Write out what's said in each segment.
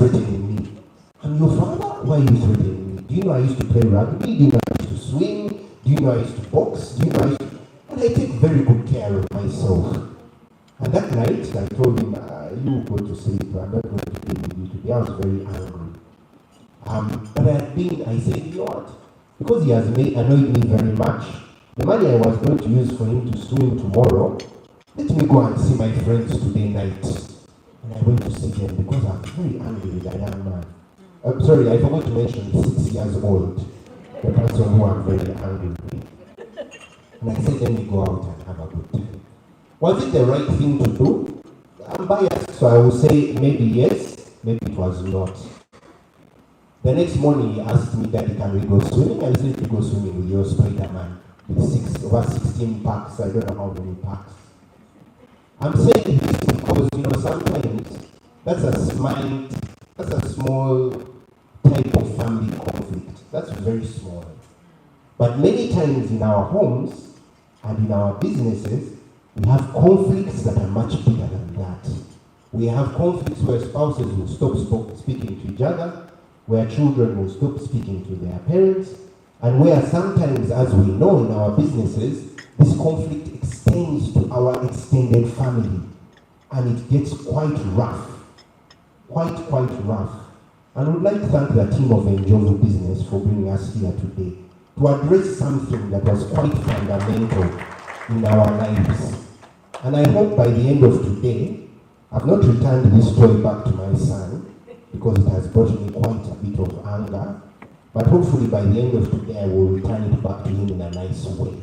threatening me? I'm your father? Why are you threatening me? Do you know I used to play rugby? Do you know I used to swim? Do you know I used to box? Do you know I used to... And I take very good care of myself. And that night, I told him, you go to sleep. I'm not going to play with you today. I was very angry. But I said, you know what? Because he has annoyed me very much, the money I was going to use for him to swim tomorrow, let me go and see my friends today night. And I went to see them because I'm very angry with a young man. Sorry, I forgot to mention he's 6 years old. The person who I'm very angry with. And I said, let me go out and have a good time. Was it the right thing to do? I'm biased, so I will say maybe yes, maybe it was not. The next morning he asked me, Daddy, can we go swimming? I said, you go swimming with your Spider-Man with over 16 packs. I don't know how many packs. I'm saying this because, sometimes that's a small type of family conflict. That's very small. But many times in our homes and in our businesses, we have conflicts that are much bigger than that. We have conflicts where spouses will stop speaking to each other, where children will stop speaking to their parents, and where sometimes, as we know in our businesses, this conflict extends to our extended family, and it gets quite rough, quite rough. And I would like to thank the team of enjovu Business for bringing us here today to address something that was quite fundamental in our lives. And I hope by the end of today, I've not returned this toy back to my son, because it has brought me quite a bit of anger, but hopefully by the end of today I will return it back to him in a nice way.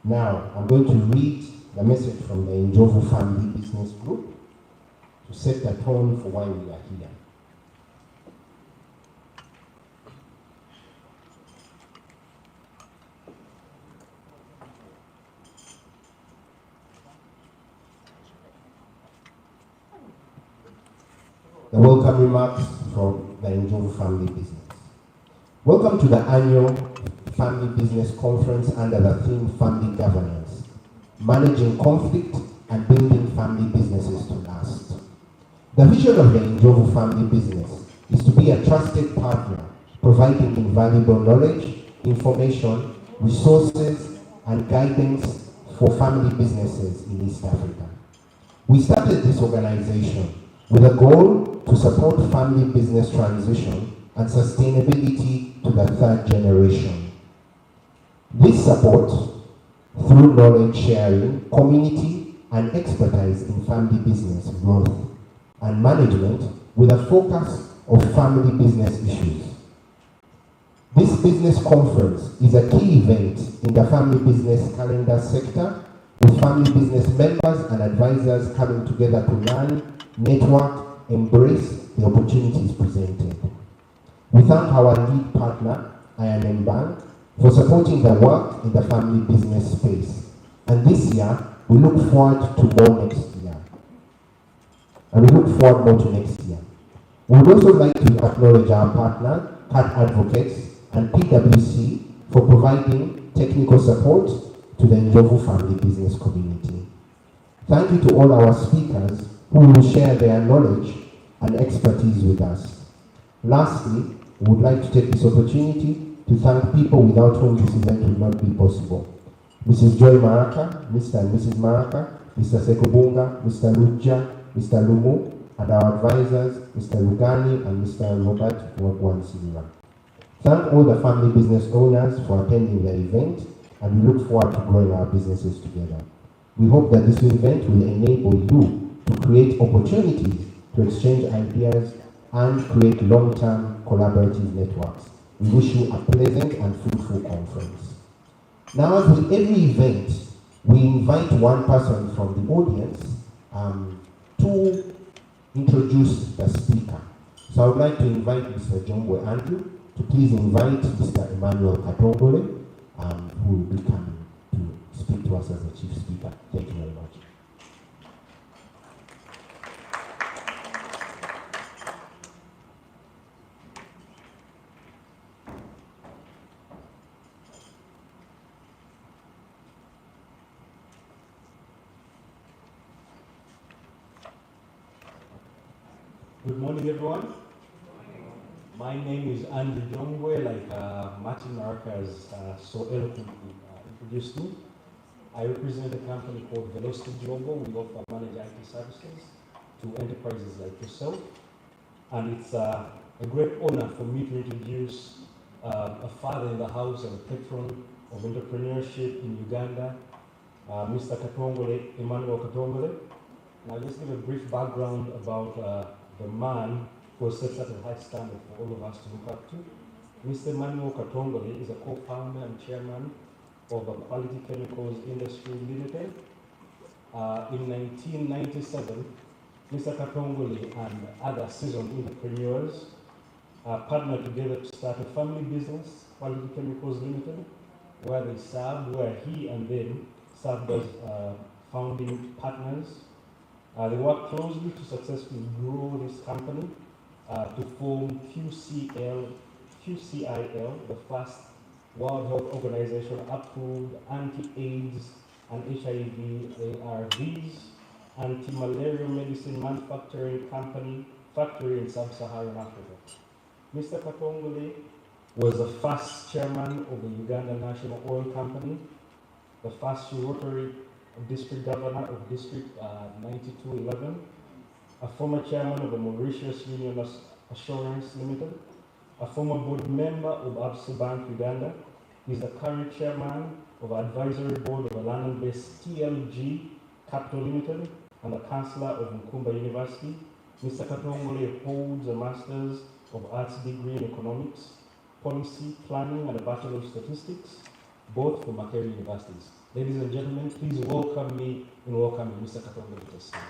Now, I'm going to read the message from the Enjovu Family Business Group to set the tone for why we are here. The welcome remarks from the enjovu Family Business. Welcome to the annual Family Business Conference under the theme Family Governance, Managing Conflict and Building Family Businesses to Last. The vision of the enjovu Family Business is to be a trusted partner, providing invaluable knowledge, information, resources, and guidance for family businesses in East Africa. We started this organization with a goal to support family business transition and sustainability to the third generation. This support, through knowledge sharing, community, and expertise in family business growth and management with a focus of family business issues. This business conference is a key event in the family business calendar sector, with family business members and advisors coming together to learn, network, embrace the opportunities presented. We thank our lead partner, I&M Bank, for supporting the work in the family business space. And this year, we look forward to more next year. We would also like to acknowledge our partner, CAT Advocates and PwC, for providing technical support to the enjovu family business community. Thank you to all our speakers who will share their knowledge and expertise with us. Lastly, we would like to take this opportunity to thank people without whom this event would not be possible. Mrs. Joy Maraka, Mr. and Mrs. Maraka, Mr. Sekobunga, Mr. Luja, Mr. Lumu, and our advisors, Mr. Lugani and Mr. Robert Wagwansilira. Thank all the family business owners for attending the event, and we look forward to growing our businesses together. We hope that this event will enable you to create opportunities to exchange ideas and create long-term collaborative networks. We wish you a pleasant and fruitful conference. Now, as with every event, we invite one person from the audience to introduce the speaker. So I would like to invite Mr. Jombwe Andrew to please invite Mr. Emmanuel Katongole, who will be coming to speak to us as the chief speaker. Thank you very much. Good morning, everyone. My name is Andrew Jongwe, like Martin Mark has so eloquently introduced me. I represent a company called Velocity Global. We offer managed IT services to enterprises like yourself. And it's a great honor for me to introduce a father in the house and a patron of entrepreneurship in Uganda, Mr. Katongole, Emmanuel Katongole. And I'll just give a brief background about the man who has set such a high standard for all of us to look up to. Mr. Emmanuel Katongole is a co-founder and chairman of a Quality Chemicals Industry Limited. In 1997, Mr. Katongole and other seasoned entrepreneurs partnered together to start a family business, Quality Chemicals Limited, where he and them served as founding partners. They worked closely to successfully grow this company to form QCIL, the first World Health Organization approved anti-AIDS and HIV ARVs, anti-malaria medicine manufacturing company, factory in sub-Saharan Africa. Mr. Katongole was the first chairman of the Uganda National Oil Company, the first Rotary District Governor of District 9211, a former chairman of the Mauritius Union Assurance Limited, a former board member of Absa Bank Uganda. He's the current chairman of the advisory board of a London-based TLG Capital Limited and the chancellor of Mkumba University. Mr. Katongole holds a Master's of Arts degree in Economics, Policy, Planning, and a Bachelor of Statistics, both from Makerere Universities. Ladies and gentlemen, please welcome me in welcoming Mr. Katongole to the stage.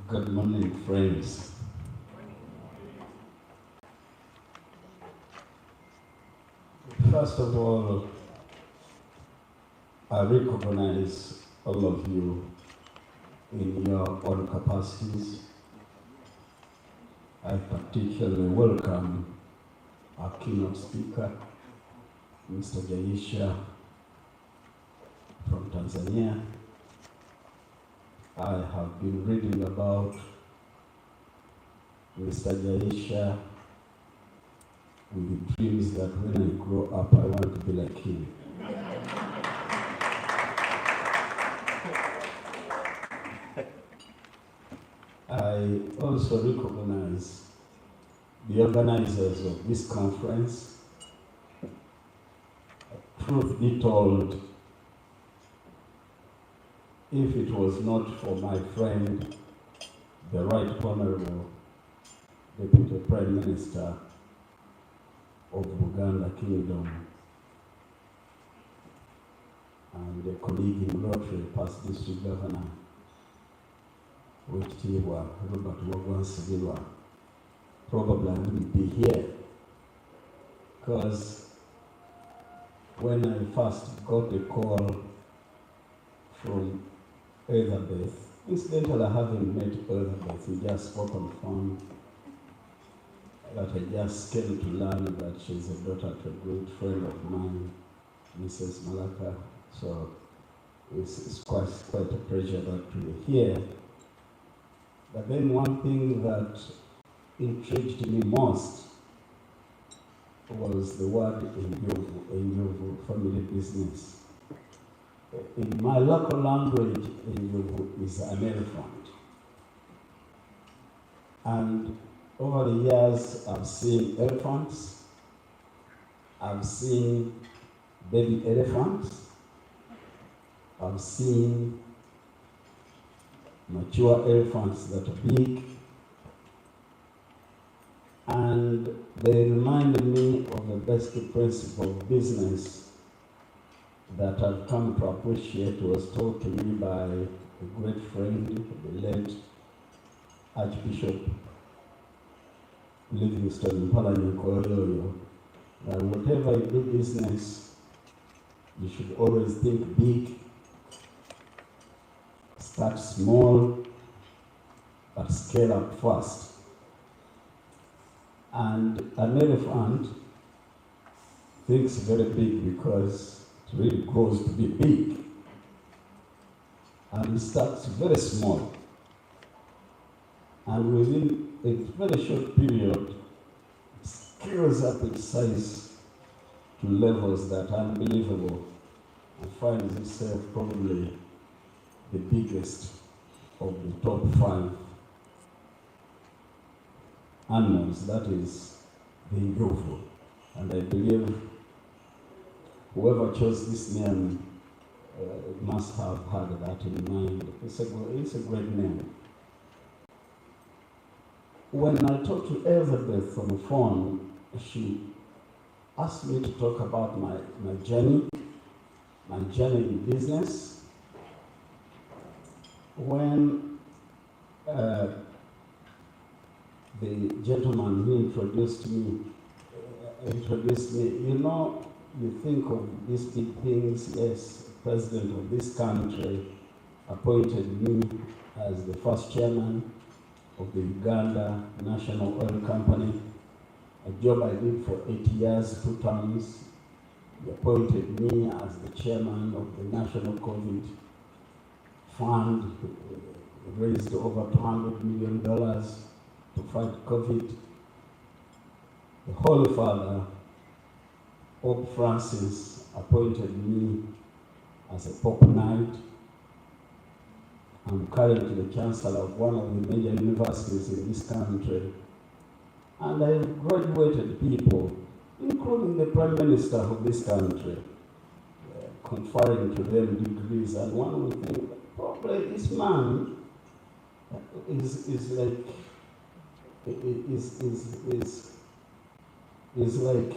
Good morning, friends. First of all, I recognize all of you in your own capacities. I particularly welcome our keynote speaker, Mr. Jaisha from Tanzania. I have been reading about Mr. Jaisha with the dreams that when I grow up, I want to be like him. I also recognize the organizers of this conference. Truth be told, if it was not for my friend, the Right Honorable Deputy Prime Minister of Buganda Kingdom and a colleague in Rotary, past District Governor, Wekitiibwa Robert Wagwansigirwa, probably I wouldn't be here, because when I first got a call from Elizabeth, incidentally, I haven't met Elizabeth, we just spoke on the phone, that I just came to learn that she's a daughter to a great friend of mine, Mrs. Malaka. So it's quite a pleasure that we're here. But then one thing that intrigued me most was the word enjovu, family business. In my local language, enjovu is an elephant. And over the years, I've seen elephants, I've seen baby elephants, I've seen mature elephants that are big, and they remind me of the basic principle of business that I've come to appreciate. Was taught to me by a great friend, the late Archbishop Livingstone, Palanyakoyoyo, that whatever you do business, you should always think big, start small, but scale up fast. And an elephant thinks very big because it really grows to be big. And it starts very small. And within a very short period, it scales up its size to levels that are unbelievable and finds itself probably the biggest of the top 5 animals, that is the enjovu. And I believe whoever chose this name must have had that in mind. It's a great name. When I talked to Elizabeth on the phone, she asked me to talk about my journey in business. When the gentleman who introduced me, you know, you think of these big things. Yes, president of this country appointed me as the first chairman of the Uganda National Oil Company, a job I did for 8 years, 2 terms. He appointed me as the chairman of the National COVID Fund, raised over $200 million to fight COVID. The Holy Father, Pope Francis, appointed me as a Pope Knight. I'm currently the chancellor of one of the major universities in this country. And I've graduated people, including the Prime Minister of this country, conferring to them degrees. And one would think, probably this man is like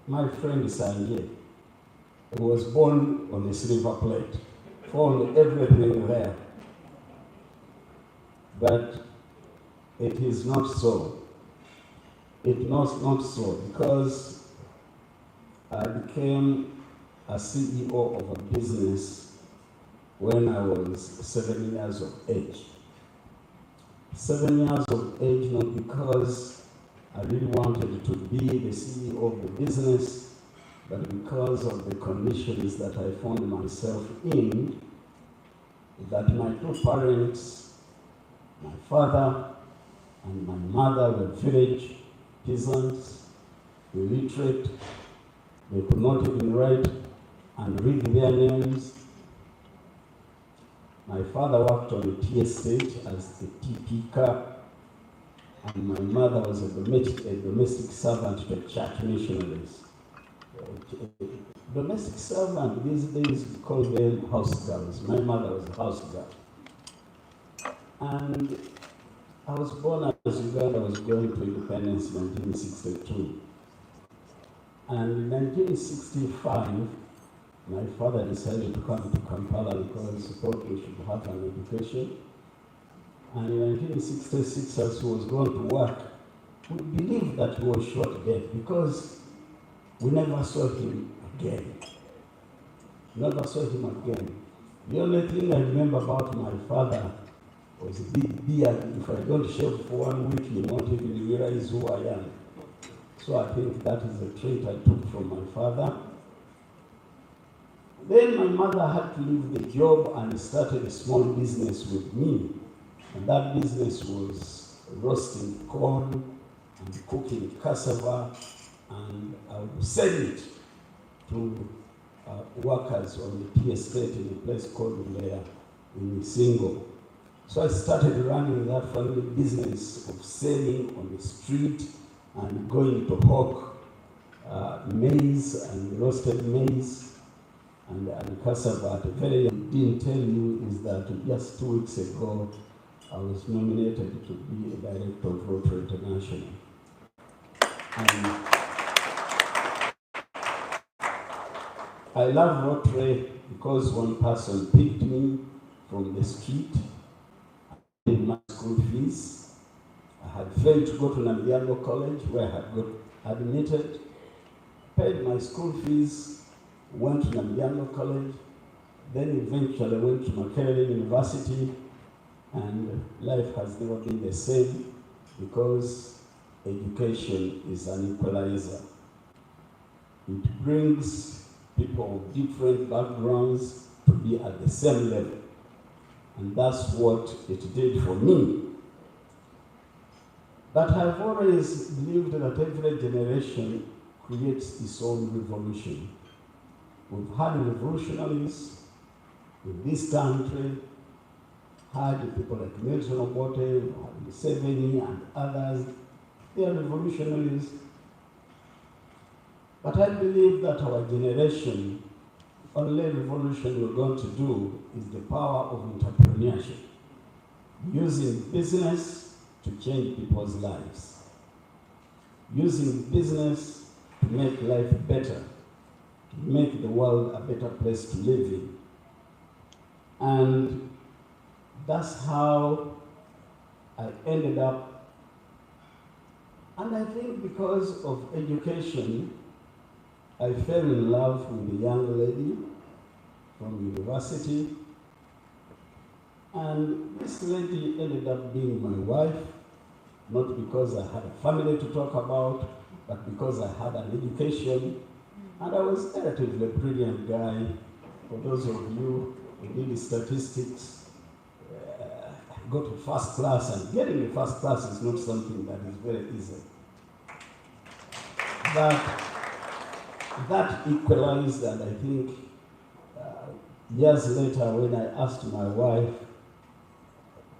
my friend Sanjay. He was born on a silver plate, found everything there. But it is not so. It was not so, because I became a CEO of a business when I was 7 years of age. 7 years of age, not because I really wanted to be the CEO of the business, but because of the conditions that I found myself in, that my 2 parents, my father and my mother, were village peasants, illiterate. They could not even write and read their names. My father worked on the tea estate as the tea picker, and my mother was a domestic servant to church missionaries. Domestic servant, these days we call them house girls. My mother was a house girl. And I was born as Uganda was going to independence in 1962. And in 1965, my father decided to come to Kampala because he thought we should have an education. And in 1966, as he was going to work, we believed that he was shot dead because we never saw him again. Never saw him again. The only thing I remember about my father was a big beard. If I don't shave for 1 week, you won't even realize who I am. So I think that is a trait I took from my father. Then my mother had to leave the job and started a small business with me. And that business was roasting corn and cooking cassava, and I would sell it to workers on the tea estate in a place called Ulea in Isingo. So I started running that family business of selling on the street and going to hawk maize and roasted maize and cassava. The very didn't tell you is that just 2 weeks ago, I was nominated to be a director of Rotary International. And I love Rotary because one person picked me from the street, I paid my school fees, I had failed to go to Nambiango College, where I had got admitted, paid my school fees, went to Nambiango College, then eventually went to Makerere University, and life has never been the same because education is an equalizer. It brings people of different backgrounds to be at the same level. And that's what it did for me. But I've always believed that every generation creates its own revolution. We've had revolutionaries in this country, had people like Nelson Obote, Museveni, and others. They are revolutionaries. But I believe that our generation, only revolution we're going to do is the power of entrepreneurship, using business to change people's lives, using business to make life better, to make the world a better place to live in. And that's how I ended up. And I think because of education, I fell in love with a young lady from university. And this lady ended up being my wife, not because I had a family to talk about, but because I had an education. And I was a relatively brilliant guy. For those of you who did statistics, go to first class, and getting the first class is not something that is very easy. That equalized, and I think years later when I asked my wife,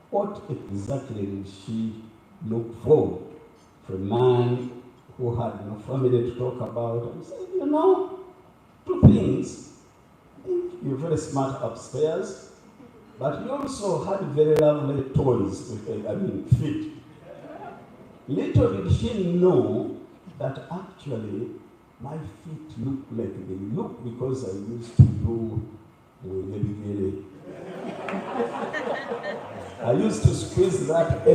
what exactly did she look for a man who had no family to talk about? I said, you know, two things. You're very smart upstairs, but you also had very lovely toys, feet. Little did she know that actually my feet look like they look because I used to do very. I used to squeeze that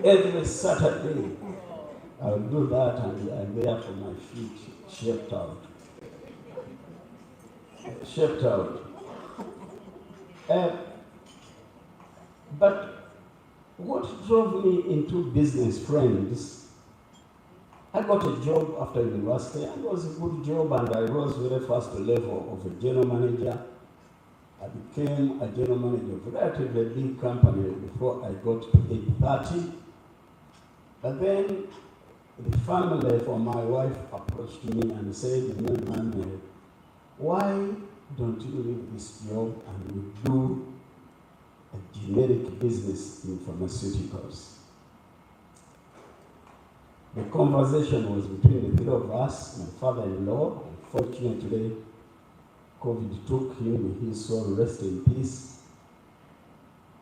every Saturday. I would do that, and therefore my feet shaped out. But what drove me into business, friends, I got a job after university, and it was a good job, and I rose very fast to the level of a general manager. I became a general manager of a relatively big company before I got to age 30. But then the family for my wife approached me and said, "Emmanuel, why don't you leave this job and we do a generic business in pharmaceuticals?" The conversation was between the three of us, my father-in-law. Unfortunately, COVID took him, may his soul rest in peace.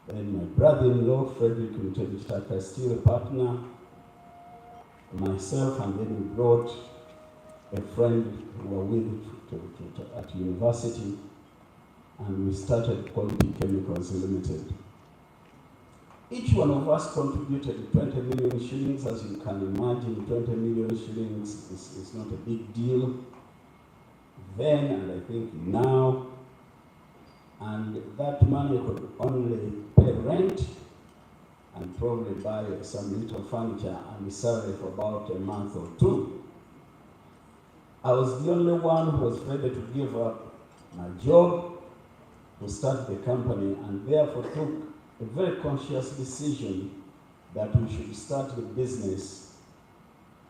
Then my brother-in-law, Frederick Mtebitaka, still a partner, myself, and then we brought a friend who were with at university, and we started Quality Chemicals Limited. Each one of us contributed 20 million shillings. As you can imagine, 20 million shillings is not a big deal then, and I think now. And that money could only pay rent and probably buy some little furniture and salary for about a month or two. I was the only one who was ready to give up my job to start the company, and therefore took a very conscious decision that we should start the business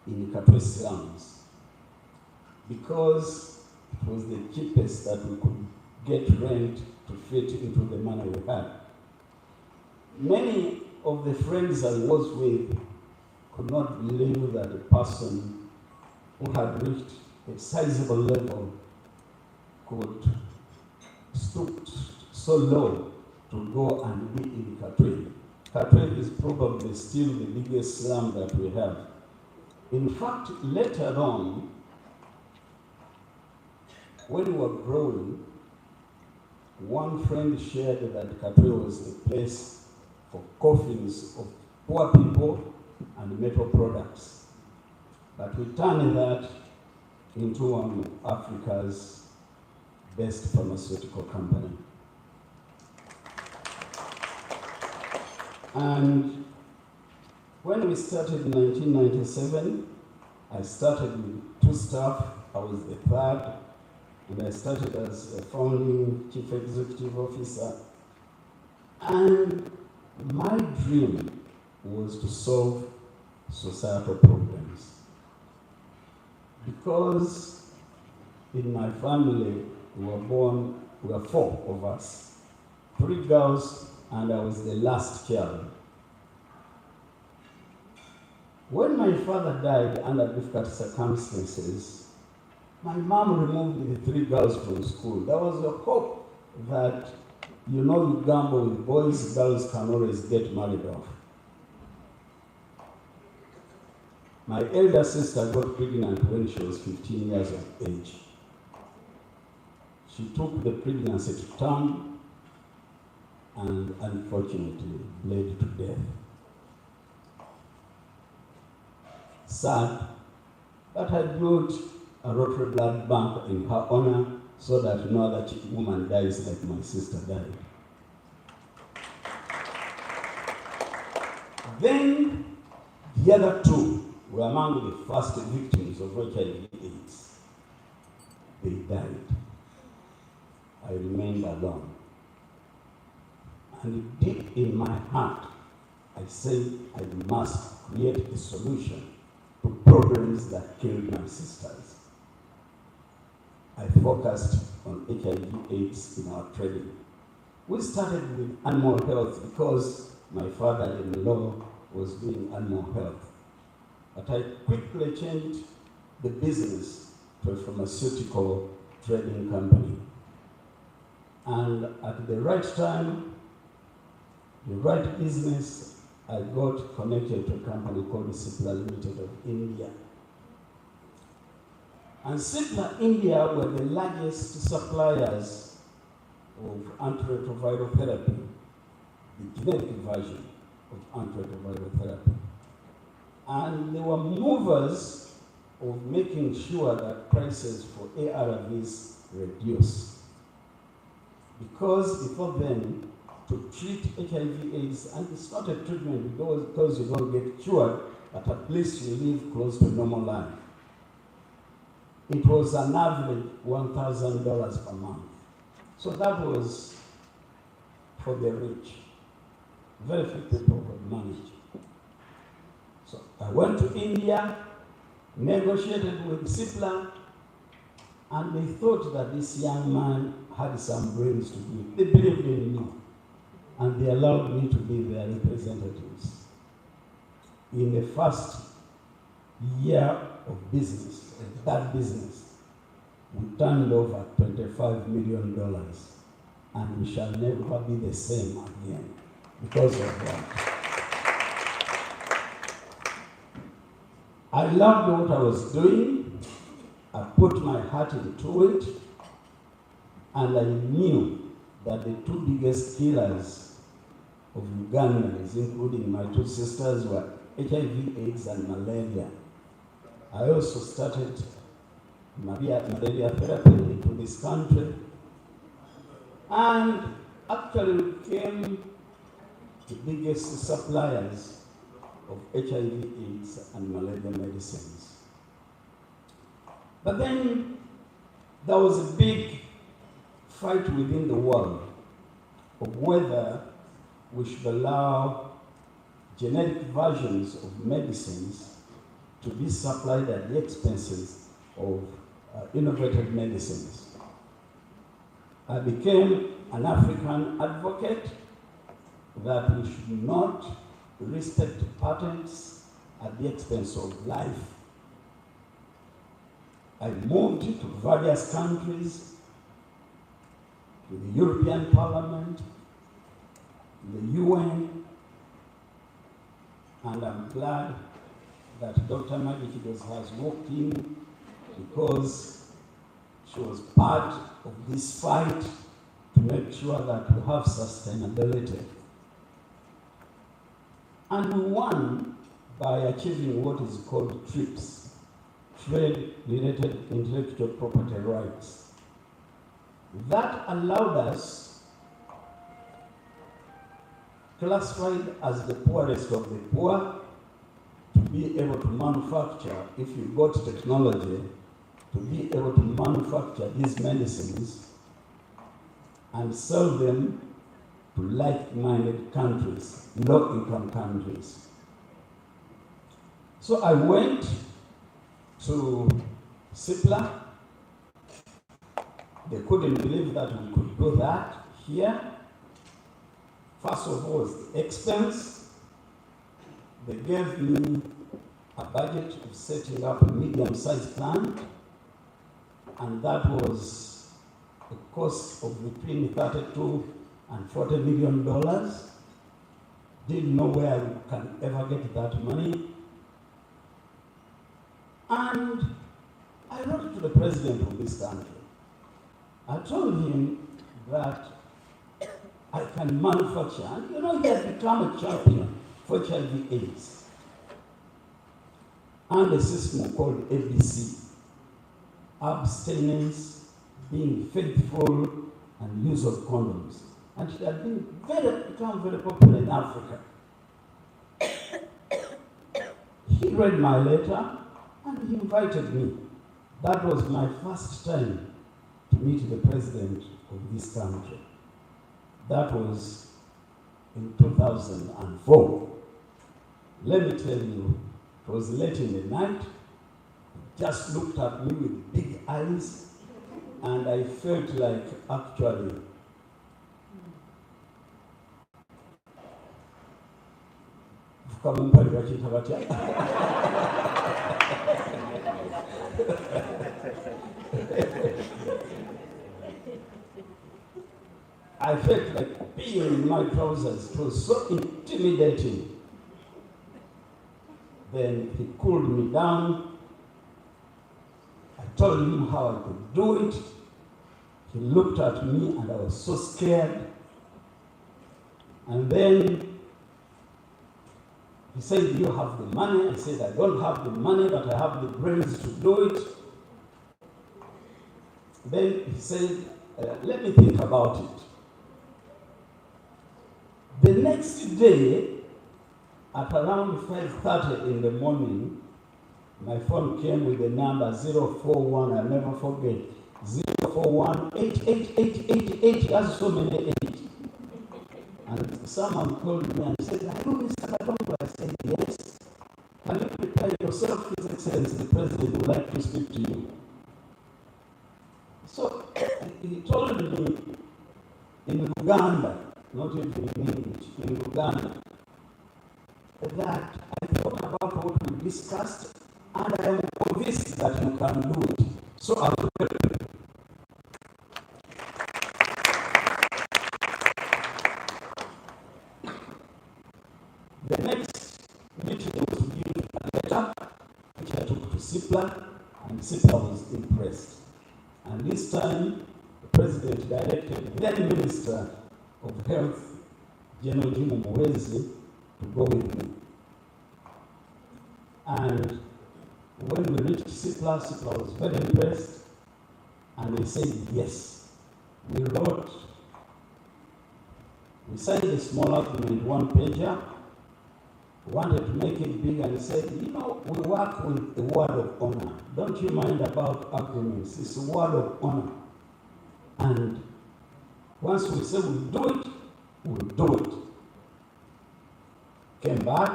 in Katwe slums, because it was the cheapest that we could get rent to fit into the money we had. Many of the friends I was with could not believe that a person who had reached a sizable level could stoop so low to go and be in Katwe. Katwe is probably still the biggest slum that we have. In fact, later on, when we were growing, one friend shared that Katwe was a place for coffins of poor people and metal products. But we turned that into one of Africa's best pharmaceutical company. And when we started in 1997, I started with 2 staff. I was the third, and I started as a founding chief executive officer. And my dream was to solve societal problems. Because in my family, we were 4 of us, 3 girls, and I was the last child. When my father died under difficult circumstances, my mom removed the 3 girls from school. There was a hope that, you know, you gamble with boys, girls can always get married off. My elder sister got pregnant when she was 15 years of age. She took the pregnancy to term and unfortunately bled to death. Sad, but I built a Rotary Blood Bank in her honor so that no other woman dies like my sister died. Then the other 2 were among the first victims of HIV/AIDS. They died. I remained alone. And deep in my heart, I said I must create a solution to problems that killed my sisters. I focused on HIV/AIDS in our trading. We started with animal health because my father-in-law was doing animal health. But I quickly changed the business to a pharmaceutical trading company. And at the right time, the right business, I got connected to a company called Cipla Limited of India. And Cipla India were the largest suppliers of antiretroviral therapy, the generic version of antiretroviral therapy. And they were movers of making sure that prices for ARVs reduce. Because before then, to treat HIV/AIDS, and it's not a treatment because you don't get cured, but at least you live close to normal life. It was an average $1,000 per month. So that was for the rich. Very few people could manage. So I went to India, negotiated with Cipla, and they thought that this young man had some brains to do it. They believed in me, and they allowed me to be their representatives. In the first year of business, that business, we turned over $25 million, and we shall never be the same again because of that. I loved what I was doing. I put my heart into it, and I knew that the 2 biggest killers of Ugandans, including my 2 sisters, were HIV/AIDS and malaria. I also started malaria therapy into this country, and actually became the biggest suppliers of HIV/AIDS and malaria medicines. But then there was a big fight within the world of whether we should allow generic versions of medicines to be supplied at the expenses of innovative medicines. I became an African advocate that we should not respect patents at the expense of life. I moved to various countries, to the European Parliament, to the UN, and I'm glad that Dr. Maggie Kidos has walked in because she was part of this fight to make sure that we have sustainability. And we won by achieving what is called TRIPS, Trade-Related Intellectual Property Rights. That allowed us, classified as the poorest of the poor, to be able to manufacture, if you got technology, to be able to manufacture these medicines and sell them to like-minded countries, low-income countries. So I went to CIPLA. They couldn't believe that we could do that here. First of all, the expense. They gave me a budget of setting up a medium-sized plant, and that was a cost of between $32 and $40 million. Didn't know where we can ever get that money. And I wrote to the president of this country. I told him that I can manufacture, and you know, he has become a champion for HIV/AIDS. And a system called ABC, abstinence, being faithful, and use of condoms. And it had become very popular in Africa. He read my letter and he invited me. That was my first time to meet the president of this country. That was in 2004. Let me tell you, it was late in the night. He just looked at me with big eyes, and I felt like actually I felt like being in my trousers. It was so intimidating. Then he cooled me down. I told him how I could do it. He looked at me and I was so scared. And then he said, "Do you have the money?" I said, "I don't have the money, but I have the brains to do it." Then he said, "Let me think about it." The next day, at around 5:30 in the morning, my phone came with the number 041, I'll never forget, 041-88888, that's so many 8. And someone called me and said, "Are you Mr. Kadongo?" I said, "Yes." "Can you prepare yourself, His Excellency, the President would like to speak to you." So he told me in Uganda, not even in English, in Uganda, that I thought about what we discussed, and I am convinced that you can do it. So I will help you. The next meeting was to give a letter, which I took to CIPLA, and CIPLA was impressed. And this time, the President directed the then Minister of Health, General Jimo Mwezi, to go with me. And when we reached CIPLA, CIPLA was very impressed, and they said yes. We signed a small agreement, 1-pager, wanted to make it big, and he said, "You know, we work with a word of honor. Don't you mind about agreements? It's a word of honor. And once we say we'll do it, we'll do it." Came back,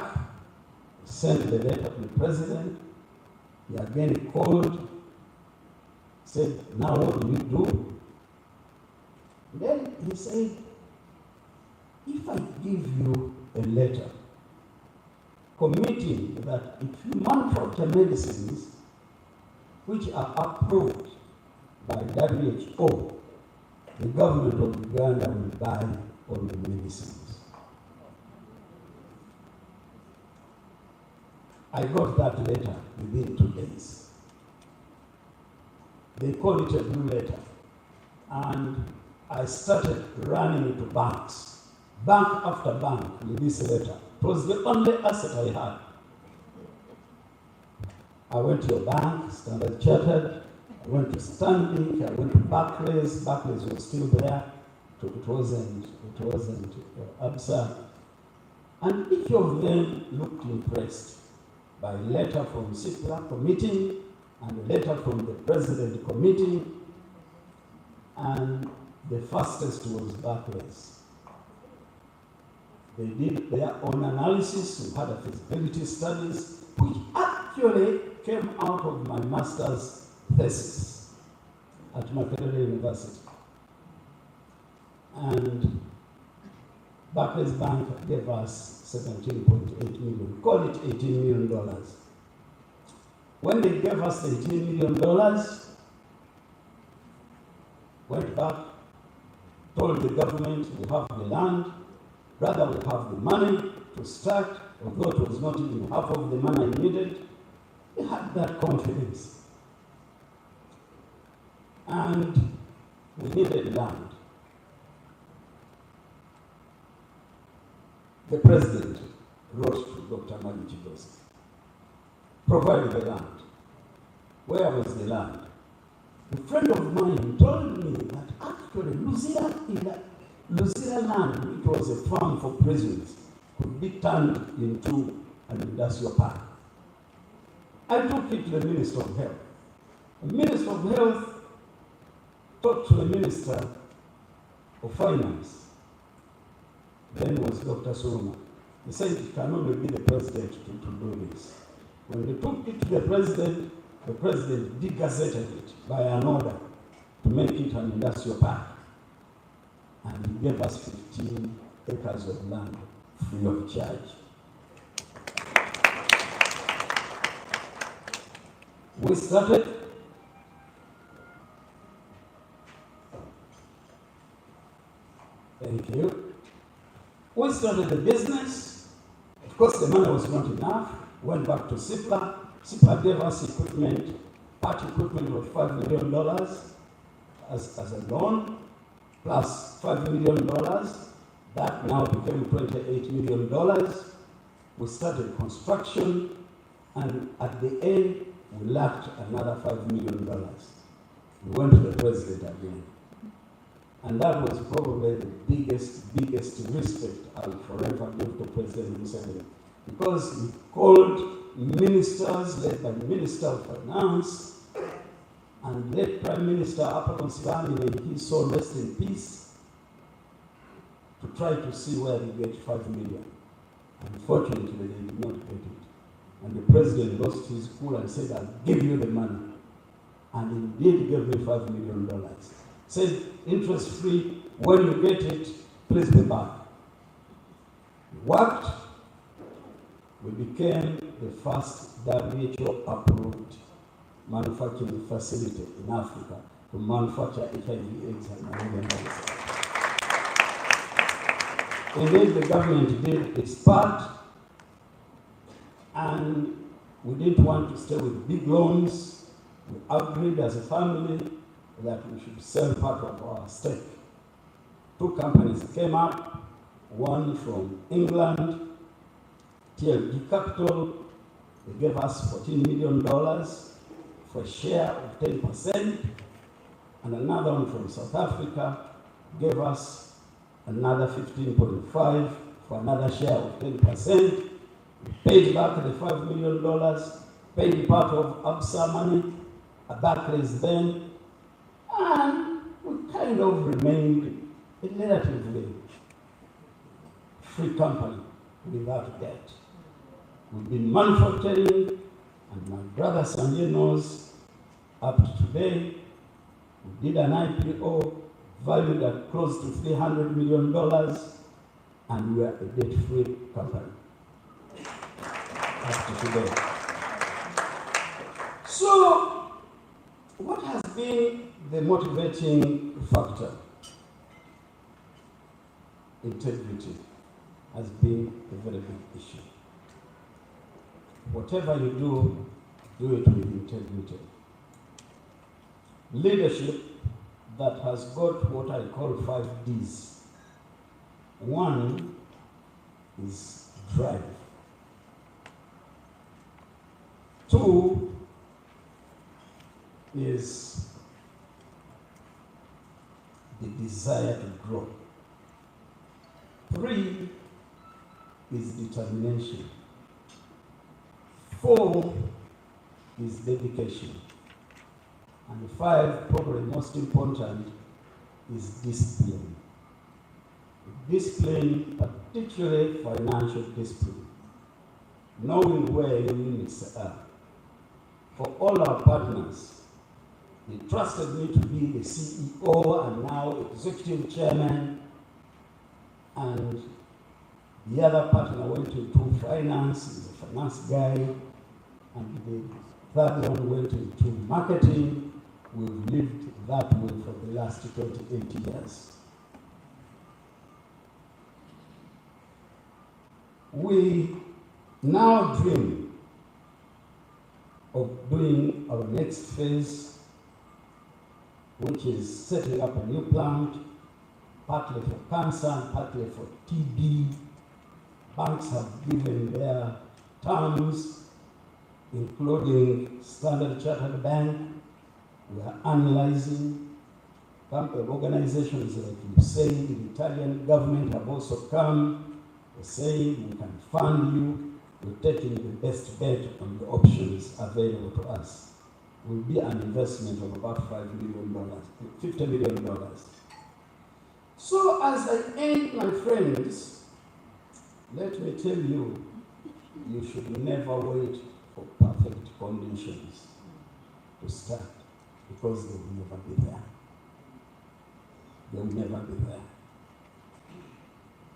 sent the letter to the President. He again called, said, "Now what do we do?" Then he said, "If I give you a letter committing that if you manufacture medicines which are approved by WHO, the government of Uganda will buy all the medicines." I got that letter within 2 days. They call it a blue letter. And I started running into banks, bank after bank with this letter. It was the only asset I had. I went to your bank, Standard Chartered, I went to Stanbic, I went to Barclays. Barclays was still there. It wasn't ABSA. And each of them looked impressed by a letter from CIPLA committing and a letter from the president committing, and the fastest was Barclays. They did their own analysis. We had a feasibility studies, which actually came out of my master's thesis at Makerere University. And Barclays Bank gave us 17.8 million, call it $18 million. When they gave us the $18 million, went back, told the government, we have the land, rather we have the money to start, although it was not even half of the money I needed. They had that confidence. And we needed land. The president wrote to Dr. Mali Chigosi, provide the land. Where was the land? A friend of mine told me that actually Luzira land, which was a farm for prisoners, could be turned into an industrial park. I took it to the Minister of Health. The Minister of Health talked to the Minister of Finance. Then was Dr. Solomon. He said it can only be the president to do this. When they took it to the president degazetted it by an order to make it an industrial park. And he gave us 15 acres of land free of charge. We started. Thank you. We started the business. Of course, the money was not enough. Went back to CIPLA. CIPLA gave us equipment, part equipment of $5 million as a loan, plus $5 million. That now became $28 million. We started construction, and at the end, we lacked another $5 million. We went to the president again. And that was probably the biggest respect I will forever give to President Museveni. Because he called ministers, led by the Minister of Finance, and led Prime Minister Apa Consilani, may he so rest in peace, to try to see where they get $5 million. Unfortunately, they did not get it. And the president lost his cool and said, I'll give you the money. And indeed gave me $5 million. Said, interest-free, when you get it, please pay back. It worked. We became the first WHO-approved manufacturing facility in Africa to manufacture HIV/AIDS and malaria medicine. Indeed, the government did its part, and we didn't want to stay with big loans. We agreed as a family that we should sell part of our stake. Two companies came up, one from England, TLG Capital. They gave us $14 million for a share of 10%, and another one from South Africa gave us another 15.5 for another share of 10%. We paid back the $5 million, paid part of ABSA money, a Barclays then, and we kind of remained a relatively free company without debt. We've been manufacturing, and my brother Sanjay knows, up to today. We did an IPO valued at close to $300 million, and we are a debt-free company up to today. So, what has been the motivating factor? Integrity has been a very big issue. Whatever you do it with integrity. Leadership that has got what I call 5 Ds. One is drive. Two is the desire to grow. Three is determination. Four is dedication. And five, probably most important, is discipline. Discipline, particularly financial discipline. Knowing where your limits are. For all our partners, they trusted me to be the CEO and now executive chairman, and the other partner went into finance, he's a finance guy, and the third one went into marketing. We've lived that way for the last 28 years. We now dream of doing our next phase, which is setting up a new plant, partly for cancer, partly for TB. Banks have given their terms, including Standard Chartered Bank. We are analyzing. Organizations like you say, the Italian government have also come. They're saying we can fund you. We're taking the best bet on the options available to us. It will be an investment of about $5 million, $50 million. So as I end, my friends, let me tell you, you should never wait for perfect conditions to start, because they will never be there. They will never be there.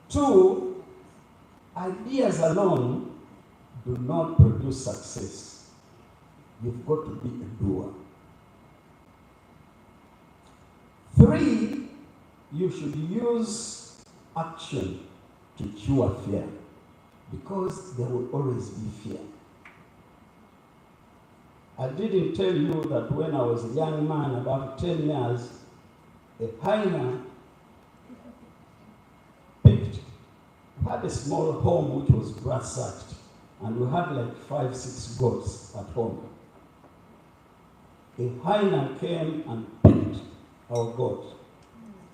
Two, ideas alone do not produce success. You've got to be a doer. Three, you should use action to cure fear, because there will always be fear. I didn't tell you that when I was a young man, about 10 years, a hyena had a small home which was grass-sacked, and we had like 5, 6 goats at home. A hyena came and picked our goat.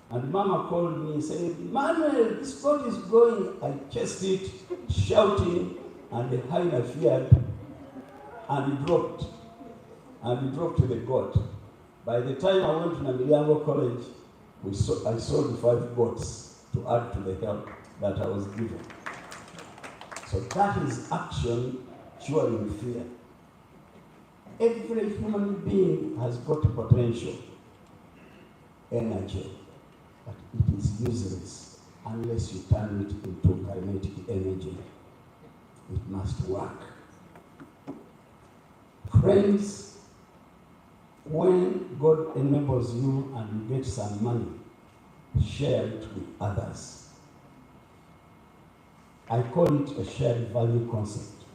And Mama called me and said, "Manuel, this goat is going." I chased it, shouting, and the hyena feared, and he dropped. And he dropped the goat. By the time I went to Namiliango College, I sold 5 goats to add to the help that I was given. So that is action curing fear. Every human being has got potential, energy, but it is useless unless you turn it into kinetic energy. It must work. Friends, when God enables you and you get some money, share it with others. I call it a shared value concept.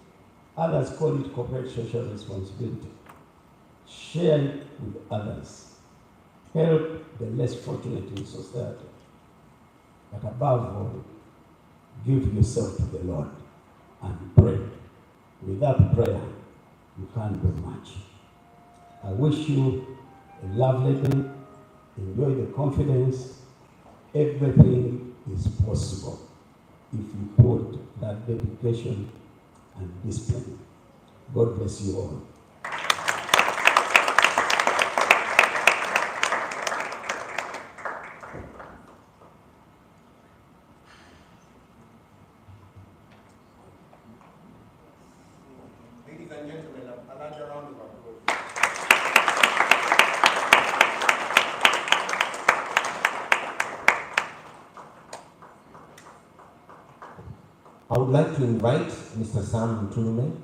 Others call it corporate social responsibility. Share it with others. Help the less fortunate in society. But above all, give yourself to the Lord and pray. Without prayer, you can't do much. I wish you a lovely day. Enjoy the confidence. Everything is possible if you put that dedication and discipline. God bless you all. Ladies and gentlemen, another round of applause. I would like to invite Mr. Sam Mtulume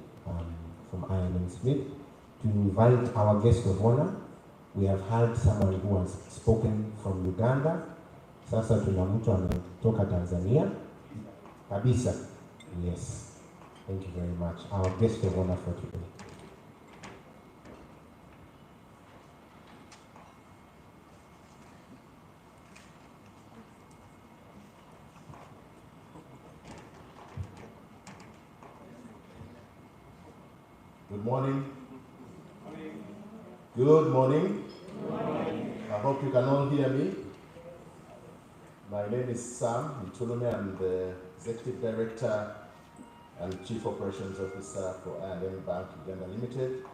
from Iron Smith to invite our guest of honor. We have had someone who has spoken from Uganda. Sasa tuna mtu anatoka Tanzania. Kabisa. Yes. Thank you very much. Our guest of honor for today. Good morning. Good morning. I hope you can all hear me. My name is Sam Mtulume. I'm the Executive Director and Chief Operations Officer for I&M Bank Uganda Limited.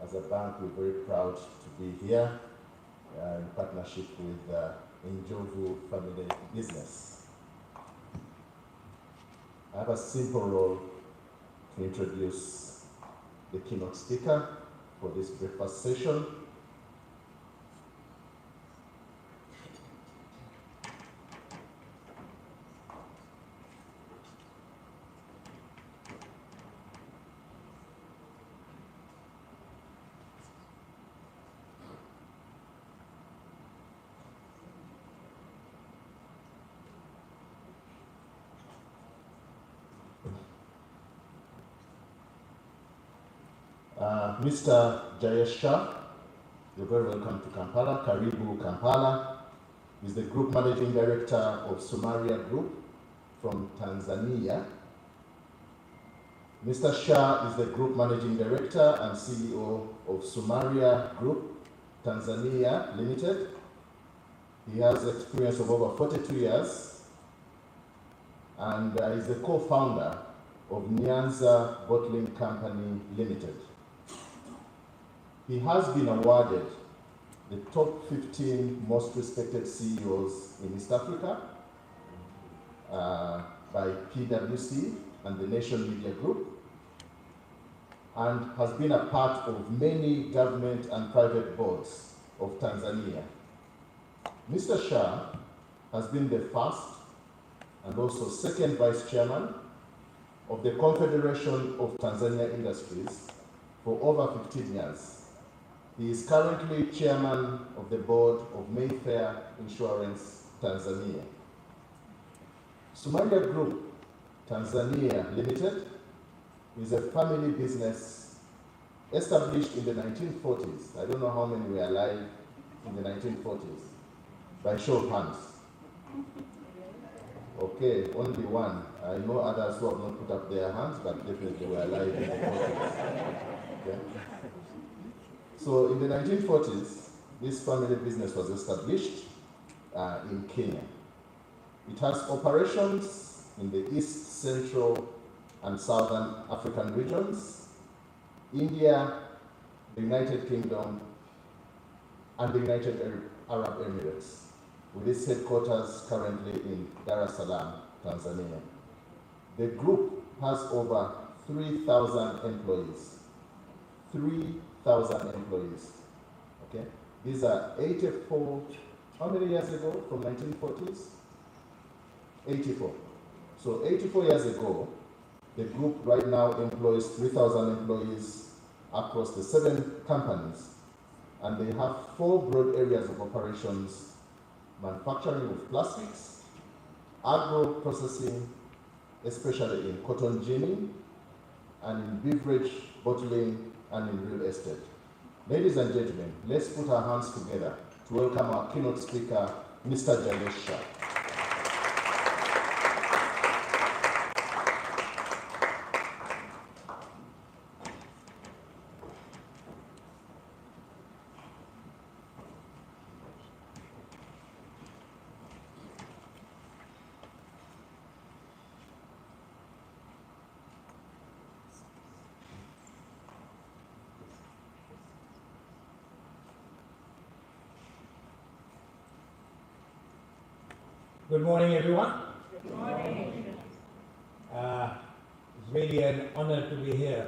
As a bank, we're very proud to be here in partnership with Enjovu Family Business. I have a simple role to introduce the keynote speaker for this breakfast session. Mr. Jayesh Shah, you're very welcome to Kampala. Karibu Kampala is the Group Managing Director of Somaria Group from Tanzania. Mr. Shah is the Group Managing Director and CEO of Somaria Group, Tanzania Limited. He has experience of over 42 years and is the co-founder of Nyanza Bottling Company Limited. He has been awarded the top 15 most respected CEOs in East Africa by PwC and the Nation Media Group, and has been a part of many government and private boards of Tanzania. Mr. Shah has been the first and also second vice chairman of the Confederation of Tanzania Industries for over 15 years. He is currently chairman of the board of Mayfair Insurance Tanzania. Somaria Group Tanzania Limited is a family business established in the 1940s. I don't know how many were alive in the 1940s. By show of hands. Okay, only one. I know others who have not put up their hands, but definitely were alive in the 40s. Okay. So in the 1940s, this family business was established in Kenya. It has operations in the East, Central, and Southern African regions, India, the United Kingdom, and the United Arab Emirates, with its headquarters currently in Dar es Salaam, Tanzania. The group has over 3,000 employees. 3,000 employees. Okay? These are 84, how many years ago from 1940s? 84. So 84 years ago, the group right now employs 3,000 employees across the 7 companies, and they have 4 broad areas of operations: manufacturing of plastics, agro processing, especially in cotton ginning, and in beverage bottling and in real estate. Ladies and gentlemen, let's put our hands together to welcome our keynote speaker, Mr. Jayesh Shah. Good morning, everyone. Good morning. It's really an honor to be here.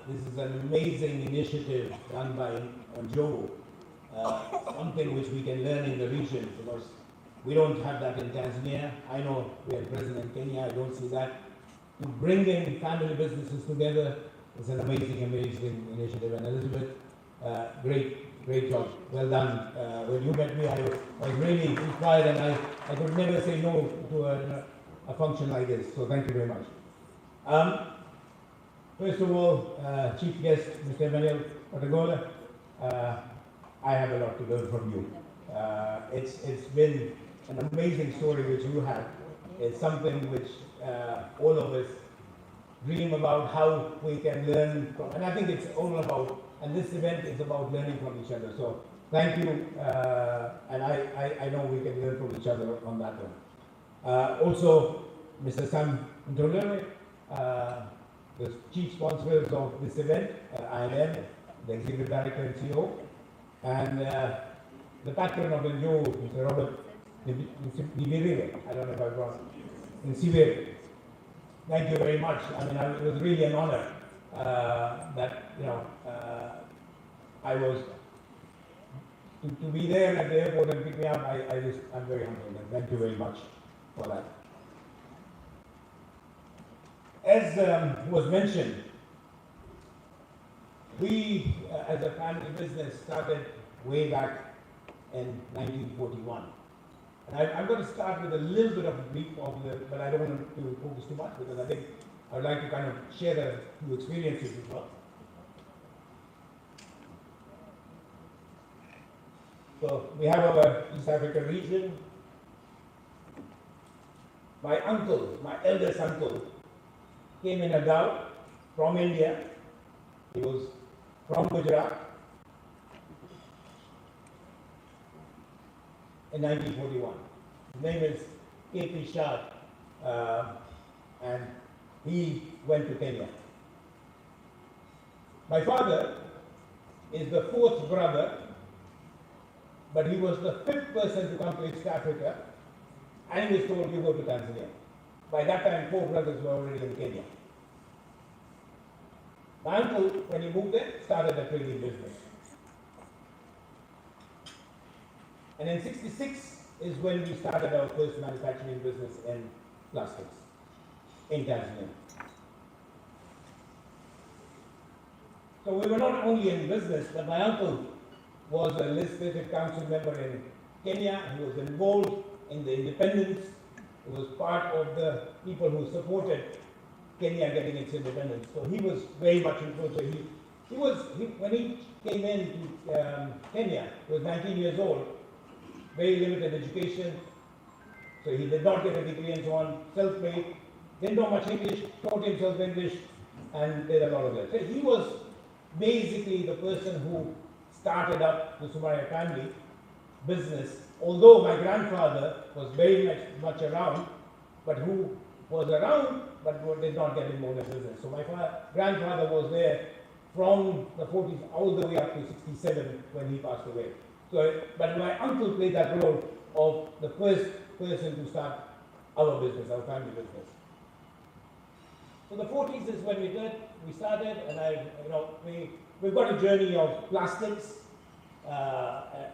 This is an amazing initiative done by enjovu, something which we can learn in the region, because we don't have that in Tanzania. I know we are present in Kenya, I don't see that. To bring in family businesses together is an amazing initiative. And Elizabeth, great job. Well done. When you met me, I was really inspired, and I could never say no to a function like this. So thank you very much. First of all, Chief Guest, Mr. Emmanuel Patagola, I have a lot to learn from you. It's been an amazing story which you have. It's something which all of us dream about how we can learn from, and I think it's all about, and this event is about learning from each other. So thank you, and I know we can learn from each other on that one. Also, Mr. Sam Ndolere, the chief sponsors of this event, INM, the executive director and CEO, and the patron of enjovu, Mr. Robert Nibirire. I don't know if I pronounced it. Nibirire. Thank you very much. I mean, it was really an honor that, I was to be there at the airport and pick me up. I'm very humbled, and thank you very much for that. As was mentioned, we as a family business started way back in 1941. And I'm going to start with a little bit of a brief of the, but I don't want to focus too much because I think I would like to kind of share a few experiences as well. So we have our East Africa region. My uncle, my eldest uncle, came in a dhow from India. He was from Gujarat in 1941. His name is K.P. Shah, and he went to Kenya. My father is the fourth brother, but he was the fifth person to come to East Africa, and he was told, you go to Tanzania. By that time, 4 brothers were already in Kenya. My uncle, when he moved there, started a trading business. And in '66 is when we started our first manufacturing business in plastics in Tanzania. So we were not only in business, but my uncle was a legislative council member in Kenya. He was involved in the independence. He was part of the people who supported Kenya getting its independence. So he was very much influenced. So when he came into Kenya, he was 19 years old, very limited education. So he did not get a degree and so on, self-made, didn't know much English, taught himself English, and did a lot of that. So he was basically the person who started up the Somaria family business, although my grandfather was very much around, but who was around but did not get involved in business. So my grandfather was there from the 40s all the way up to 67 when he passed away. So, but my uncle played that role of the first person to start our business, our family business. So the 40s is when we started, and we've got a journey of plastics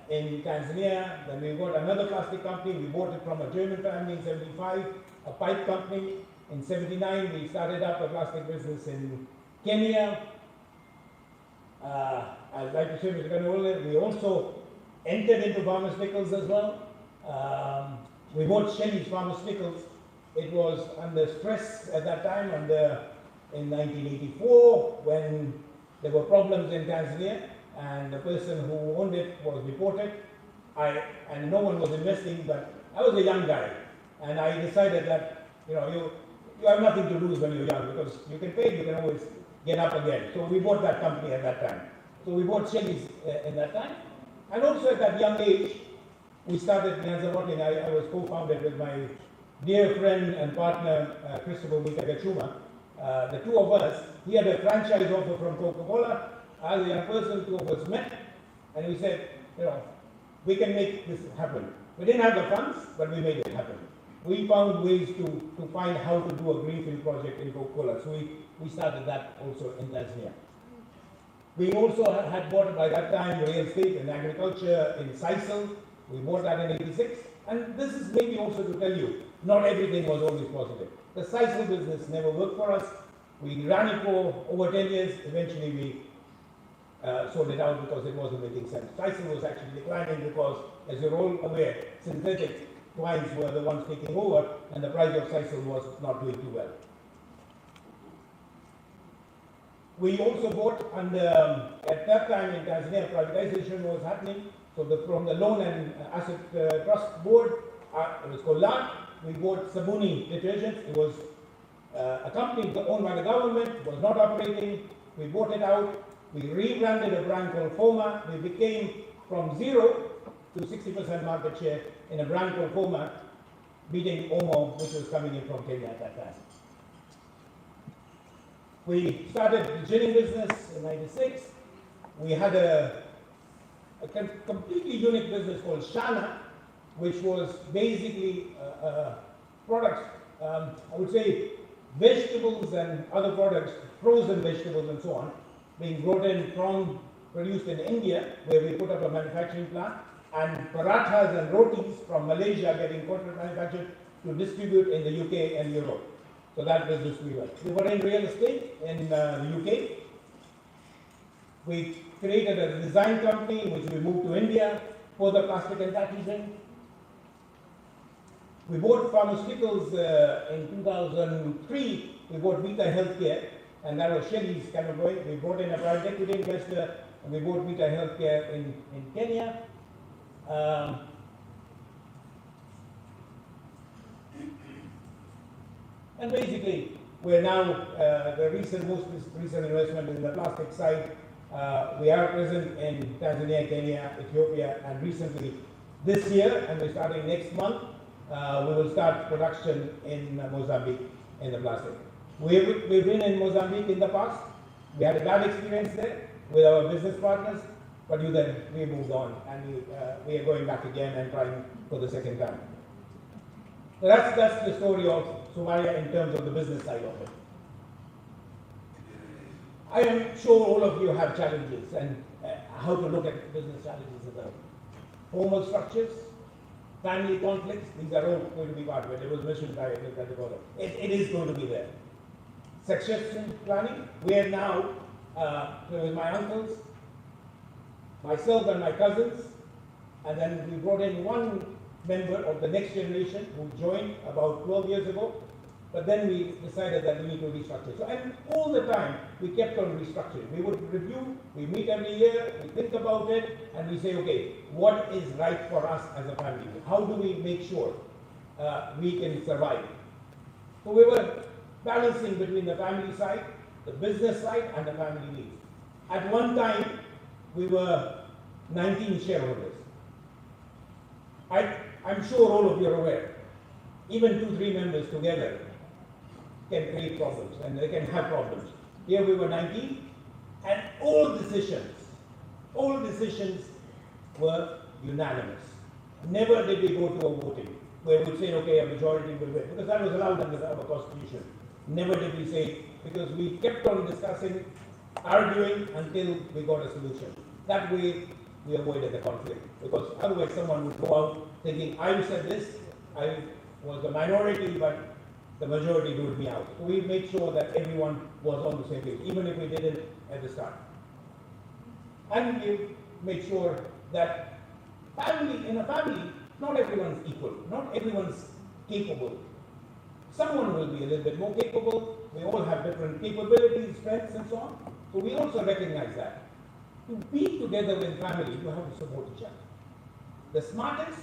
in Tanzania. Then we got another plastic company. We bought it from a German family in '75, a pipe company. In '79, we started up a plastic business in Kenya. I'd like to say, Mr. Kanole, we also entered into pharmaceuticals as well. We bought Shelley's Pharmaceuticals. It was under stress at that time, in 1984, when there were problems in Tanzania, and the person who owned it was deported. And no one was investing, but I was a young guy, and I decided that you have nothing to lose when you're young, because you can pay, you can always get up again. So we bought that company at that time. So we bought Shelley's in that time, and also at that young age, we started Nyanza Bottling. I was co-founded with my dear friend and partner, Christopher Mutakachuma. The two of us, he had a franchise offer from Coca-Cola. As a young person, two of us met, and we said, we can make this happen. We didn't have the funds, but we made it happen. We found ways to find how to do a greenfield project in Coca-Cola. So we started that also in Tanzania. We also had bought by that time real estate and agriculture in Sisal. We bought that in '86. And this is maybe also to tell you, not everything was always positive. The Sisal business never worked for us. We ran it for over 10 years. Eventually we sold it out because it wasn't making sense. Sisal was actually declining because, as you're all aware, synthetic twines were the ones taking over, and the price of Sisal was not doing too well. We also bought, at that time in Tanzania, privatization was happening. So from the Loan and Asset Trust Board, it was called LAT. We bought Sabuni detergents. It was a company owned by the government, was not operating. We bought it out. We rebranded a brand called Foma. We became from 0 to 60% market share in a brand called Foma, beating Omo, which was coming in from Kenya at that time. We started the ginning business in '96. We had a completely unique business called Shana, which was basically products, I would say vegetables and other products, frozen vegetables and so on, being brought in from, produced in India, where we put up a manufacturing plant, and parathas and rotis from Malaysia getting contract manufactured to distribute in the UK and Europe. So that business we were. We were in real estate in the UK. We created a design company, which we moved to India for the plastic and packaging. We bought pharmaceuticals in 2003. We bought Vita Healthcare, and that was Shelley's kind of way. We brought in a private equity investor, and we bought Vita Healthcare in Kenya. And basically, we're now, the most recent investment in the plastic side. We are present in Tanzania, Kenya, Ethiopia, and recently this year, and we're starting next month, we will start production in Mozambique in the plastic. We've been in Mozambique in the past. We had a bad experience there with our business partners, but we moved on, and we are going back again and trying for the second time. So that's the story of Somaria in terms of the business side of it. I am sure all of you have challenges and how to look at business challenges as well. Formal structures, family conflicts, these are all going to be part of it. It was mentioned by Mr. Gordon. It is going to be there. Succession planning, we are now, with my uncles, myself and my cousins, and then we brought in one member of the next generation who joined about 12 years ago, but then we decided that we need to restructure. So, and all the time, we kept on restructuring. We would review, we meet every year, we think about it, and we say, okay, what is right for us as a family? How do we make sure we can survive? So we were balancing between the family side, the business side, and the family needs. At one time, we were 19 shareholders. I'm sure all of you are aware, even 2-3 members together can create problems, and they can have problems. Here we were 19, and all decisions were unanimous. Never did we go to a voting where we would say, okay, a majority will win, because that was allowed under our constitution. Never did we say, because we kept on discussing, arguing until we got a solution. That way, we avoided the conflict, because otherwise someone would go out thinking, I said this, I was the minority, but the majority ruled me out. So we made sure that everyone was on the same page, even if we didn't at the start. And we made sure that in a family, not everyone's equal, not everyone's capable. Someone will be a little bit more capable, we all have different capabilities, strengths, and so on. So we also recognize that. To be together in family, you have to support each other. The smartest,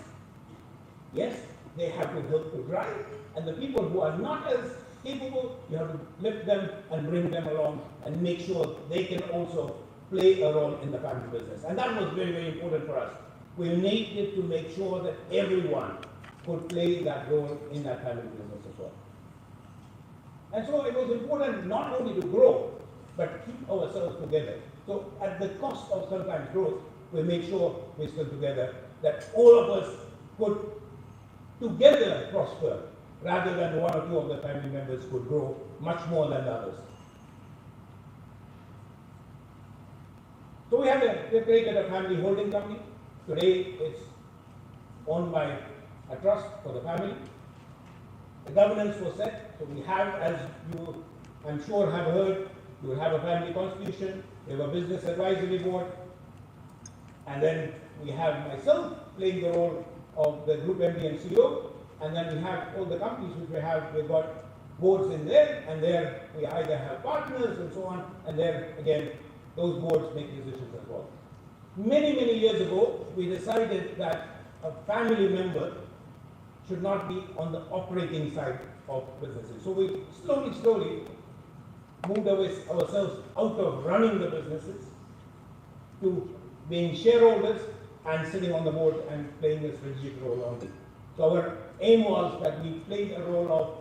yes, they have to help to drive, and the people who are not as capable, you have to lift them and bring them along and make sure they can also play a role in the family business. And that was very, very important for us. We needed to make sure that everyone could play that role in that family business as well. And so it was important not only to grow, but keep ourselves together. So at the cost of sometimes growth, we make sure we're still together, that all of us could together prosper, rather than one or two of the family members could grow much more than the others. So we created a family holding company. Today it's owned by a trust for the family. The governance was set. So we have, as you I'm sure have heard, you will have a family constitution, we have a business advisory board, and then we have myself playing the role of the group MD and CEO, and then we have all the companies which we've got boards in there, and there we either have partners and so on, and there again, those boards make decisions as well. Many, many years ago, we decided that a family member should not be on the operating side of businesses. So we slowly moved ourselves out of running the businesses to being shareholders and sitting on the board and playing a strategic role on it. So our aim was that we played a role of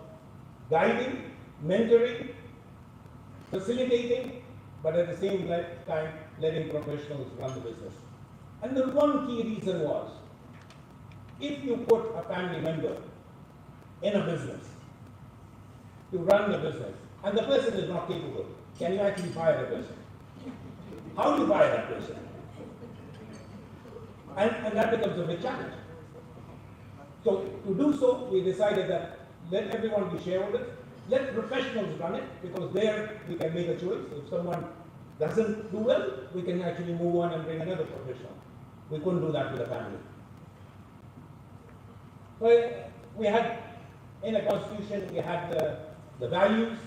guiding, mentoring, facilitating, but at the same time letting professionals run the business. And the one key reason was, if you put a family member in a business to run the business, and the person is not capable, can you actually fire the person? How do you fire that person? And that becomes a big challenge. So to do so, we decided that let everyone be shareholders, let professionals run it, because there we can make a choice. If someone doesn't do well, we can actually move on and bring another professional. We couldn't do that with a family. So we had, in a constitution, we had the values.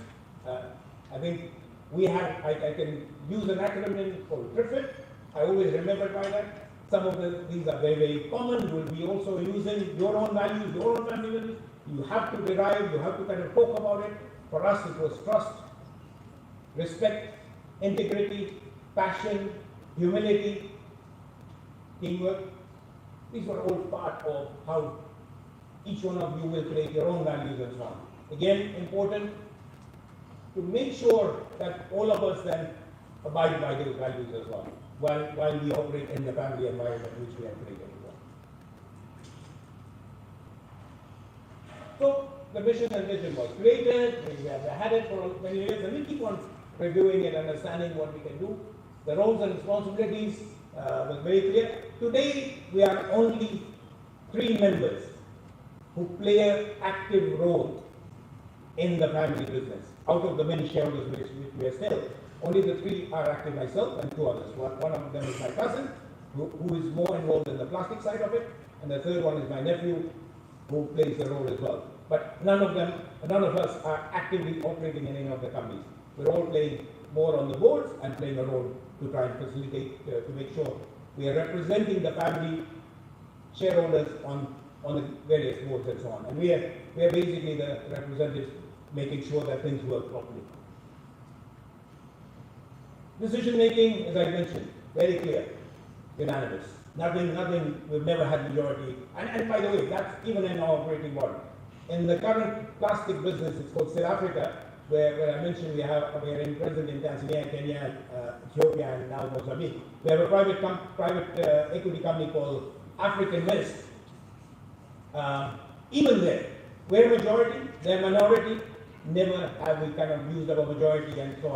I think we had, I can use an acronym called TRIFID. I always remember by that. Some of these are very, very common. You will be also using your own values, your own family values. You have to derive, you have to kind of talk about it. For us, it was trust, respect, integrity, passion, humility, teamwork. These were all part of how each one of you will create your own values and so on. Again, important to make sure that all of us then abide by those values as well, while we operate in the family environment which we have created as well. So the mission and vision was created, we have had it for many years, and we keep on reviewing it, understanding what we can do. The roles and responsibilities was very clear. Today, we are only 3 members who play an active role in the family business. Out of the many shareholders which we are still, only the 3 are active, myself and 2 others. One of them is my cousin, who is more involved in the plastic side of it, and the third one is my nephew, who plays the role as well. But none of us are actively operating in any of the companies. We're all playing more on the boards and playing a role to try and facilitate, to make sure we are representing the family shareholders on the various boards and so on. And we are basically the representatives making sure that things work properly. Decision making, as I mentioned, very clear, unanimous. Nothing, we've never had majority. And by the way, that's even in our operating model. In the current plastic business, it's called South Africa, where I mentioned we are present in Tanzania, Kenya, Ethiopia, and now Mozambique. We have a private equity company called African West. Even there, we're a majority, they're minority. Never have we kind of used our majority and so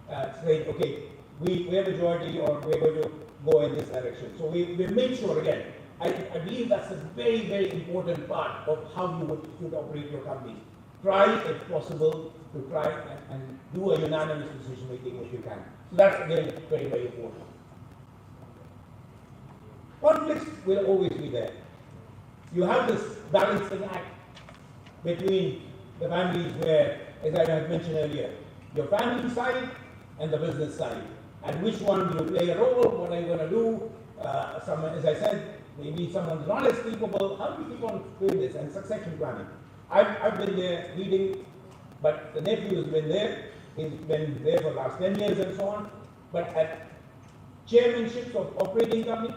on. Say, okay, we're majority, or we're going to go in this direction. So we made sure, again, I believe that's a very, very important part of how you should operate your company. Try, if possible, to try and do a unanimous decision making if you can. So that's, again, very, very important. Conflicts will always be there. You have this balancing act between the families where, as I have mentioned earlier, your family side and the business side. And which one do you play a role? What are you going to do? As I said, maybe someone's not as capable. How do you keep on doing this? And succession planning. I've been there leading, but the nephew has been there. He's been there for the last 10 years and so on. But at chairmanships of operating company,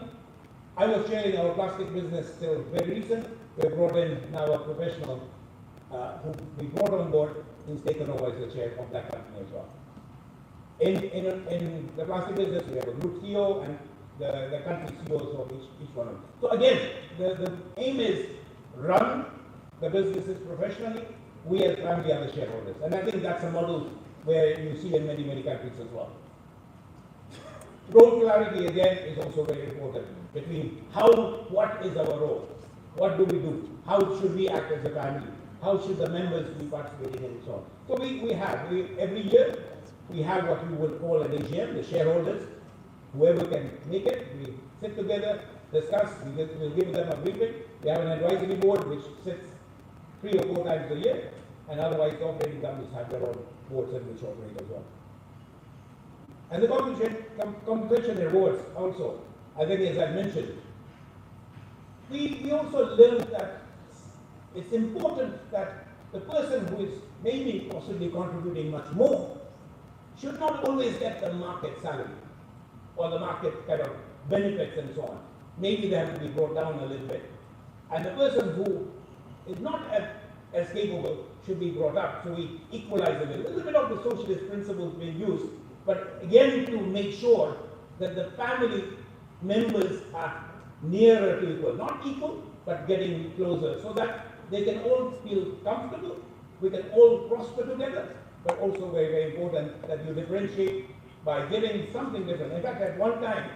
I was chairing our plastic business till very recent. We brought in now a professional who we brought on board. He's taken over as the chair of that company as well. In the plastic business, we have a group CEO and the country CEOs of each one of them. So again, the aim is run the businesses professionally. We as family are the shareholders. And I think that's a model where you see in many, many countries as well. Role clarity, again, is also very important between what is our role? What do we do? How should we act as a family? How should the members be participating in and so on? So every year, we have what we would call an AGM, the shareholders. Whoever can make it, we sit together, discuss, we'll give them a briefing. We have an advisory board which sits 3 or 4 times a year, and otherwise the operating companies have their own boards in which operate as well. And the compensation rewards also, I think as I mentioned, we also learned that it's important that the person who is maybe possibly contributing much more should not always get the market salary or the market kind of benefits and so on. Maybe they have to be brought down a little bit. And the person who is not as capable should be brought up, so we equalize a little bit of the socialist principles being used, but again to make sure that the family members are nearer to equal, not equal, but getting closer, so that they can all feel comfortable, we can all prosper together, but also very, very important that you differentiate by giving something different. In fact, at one time,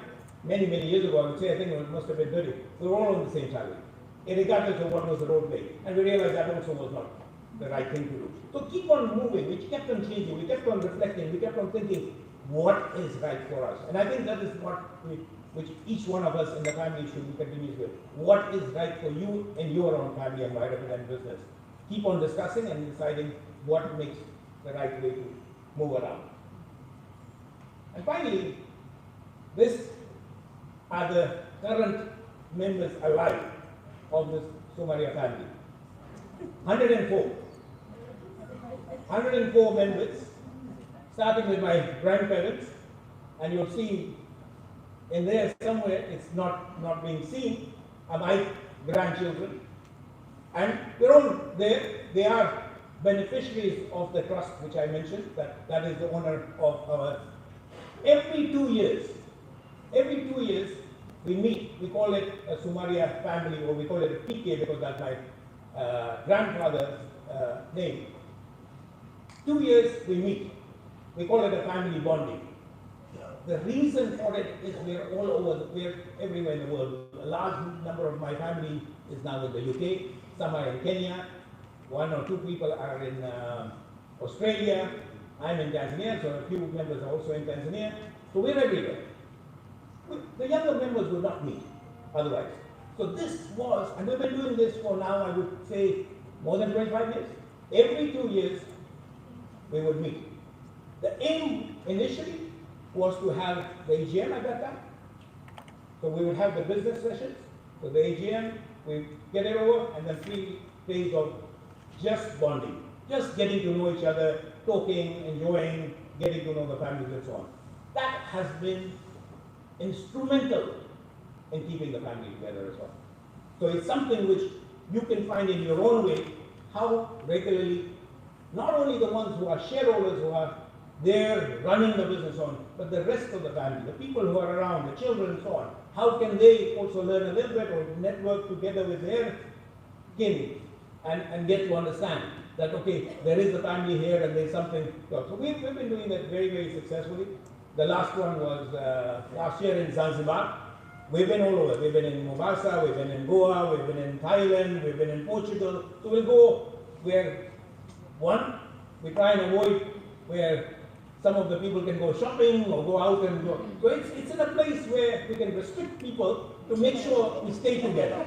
many, many years ago, I would say, I think it must have been 30, we were all on the same salary, regardless of what was the role played. And we realized that also was not the right thing to do. So keep on moving, we kept on changing, we kept on reflecting, we kept on thinking, what is right for us? And I think that is which each one of us in the family should be continuous with. What is right for you in your own family environment and business? Keep on discussing and deciding what makes the right way to move around. And finally, these are the current members alive of this Somaria family. 104 members, starting with my grandparents, and you'll see in there somewhere, it's not being seen, are my grandchildren. And they're all there. They are beneficiaries of the trust which I mentioned, that is the owner of our. Every 2 years, we meet. We call it a Somaria family, or we call it a PK because that's my grandfather's name. 2 years we meet. We call it a family bonding. The reason for it is we're all over, we're everywhere in the world. A large number of my family is now in the UK, some are in Kenya, 1 or 2 people are in Australia, I'm in Tanzania, so a few members are also in Tanzania. So we're everywhere. The younger members would not meet otherwise. So this was, and we've been doing this for now, I would say, more than 25 years. Every 2 years, we would meet. The aim initially was to have the AGM at that time. So we would have the business sessions. So the AGM, we get it over, and then 3 days of just bonding, just getting to know each other, talking, enjoying, getting to know the families and so on. That has been instrumental in keeping the family together as well. So it's something which you can find in your own way, how regularly, not only the ones who are shareholders who are there running the business on, but the rest of the family, the people who are around, the children and so on, how can they also learn a little bit or network together with their kin and get to understand that, okay, there is a family here and there's something. So we've been doing that very, very successfully. The last one was last year in Zanzibar. We've been all over. We've been in Mombasa, we've been in Goa, we've been in Thailand, we've been in Portugal. So we'll go where, one, we try and avoid where some of the people can go shopping or go out and go. So it's in a place where we can restrict people to make sure we stay together.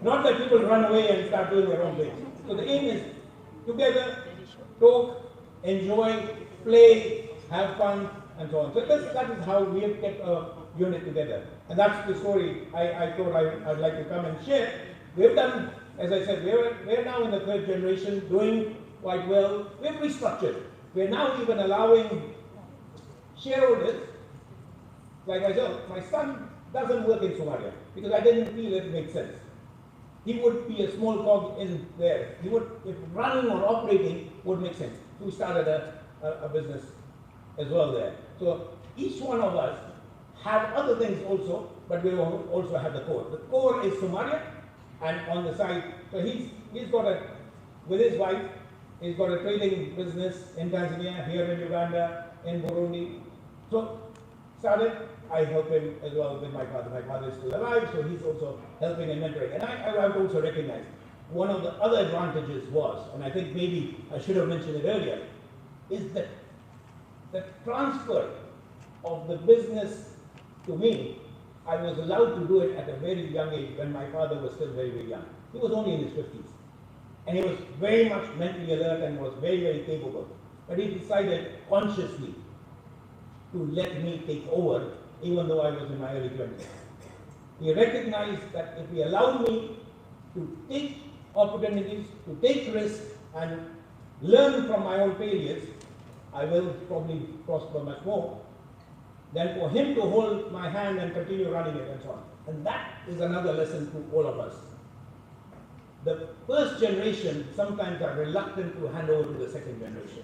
Not that people run away and start doing their own thing. So the aim is together, talk, enjoy, play, have fun, and so on. So that is how we have kept a unit together. And that's the story I thought I'd like to come and share. We've done, as I said, we're now in the 3rd generation, doing quite well. We've restructured. We're now even allowing shareholders, like myself. My son doesn't work in Somalia because I didn't feel it made sense. He would be a small cog in there. He would, if running or operating would make sense. So we started a business as well there. So each one of us have other things also, but we also have the core. The core is Somaria, and on the side, so he's got with his wife, he's got a trading business in Tanzania, here in Uganda, in Burundi. So started, I help him as well with my father. My father is still alive, so he's also helping and mentoring. And I've also recognized one of the other advantages was, and I think maybe I should have mentioned it earlier, is that the transfer of the business to me, I was allowed to do it at a very young age when my father was still very, very young. He was only in his 50s. And he was very much mentally alert and was very, very capable. But he decided consciously to let me take over, even though I was in my early 20s. He recognized that if he allowed me to take opportunities, to take risks, and learn from my own failures, I will probably prosper much more than for him to hold my hand and continue running it and so on. And that is another lesson to all of us. The first generation sometimes are reluctant to hand over to the second generation.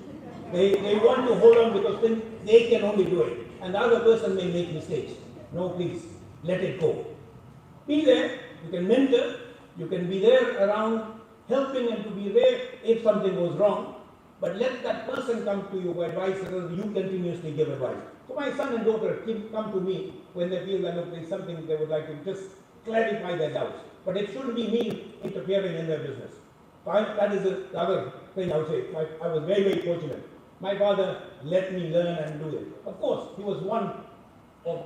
They want to hold on because then they can only do it. And the other person may make mistakes. No, please, let it go. Be there, you can mentor, you can be there around helping and to be there if something goes wrong, but let that person come to you for advice rather you continuously give advice. So my son and daughter come to me when they feel that there's something they would like to just clarify their doubts. But it shouldn't be me interfering in their business. That is the other thing I would say. I was very, very fortunate. My father let me learn and do it. Of course, he was one of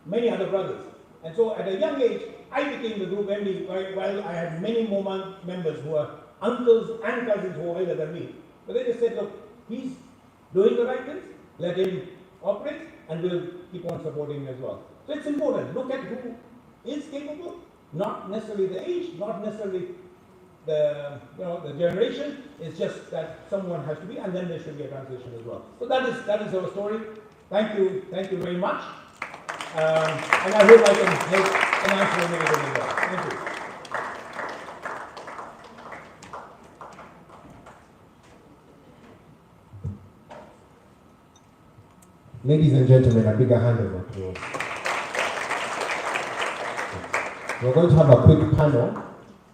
many other brothers. And so at a young age, I became the group MD while I had many more members who were uncles and cousins who were older than me. But they just said, look, he's doing the right things, let him operate, and we'll keep on supporting him as well. So it's important. Look at who is capable, not necessarily the age, not necessarily the generation. It's just that someone has to be, and then there should be a transition as well. So that is our story. Thank you very much. And I hope I can help and answer anything as well. Thank you. Ladies and gentlemen, a bigger hand of applause. We're going to have a quick panel.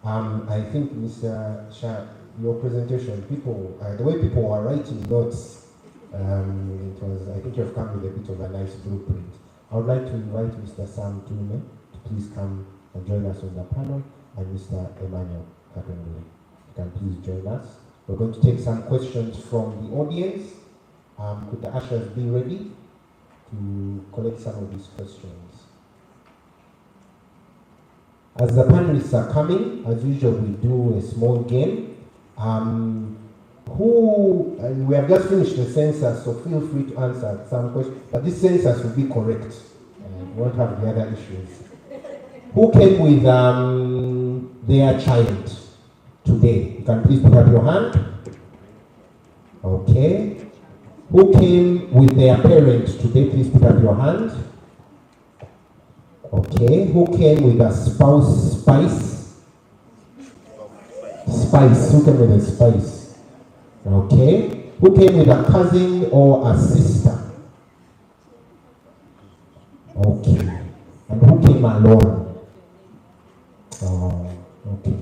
I think, Mr. Shah, your presentation, the way people are writing notes, I think you've come with a bit of a nice blueprint. I would like to invite Mr. Sam Tume to please come and join us on the panel, and Mr. Emmanuel Kakendule. You can please join us. We're going to take some questions from the audience. Could the ushers be ready to collect some of these questions? As the panelists are coming, as usual, we do a small game. We have just finished the census, so feel free to answer some questions, but this census will be correct. We won't have the other issues. Who came with their child today? You can please put up your hand. Okay. Who came with their parents today? Please put up your hand. Okay. Who came with a spouse spice? Spice. Who came with a spice? Okay. Who came with a cousin or a sister? Okay. And who came alone? Oh, okay.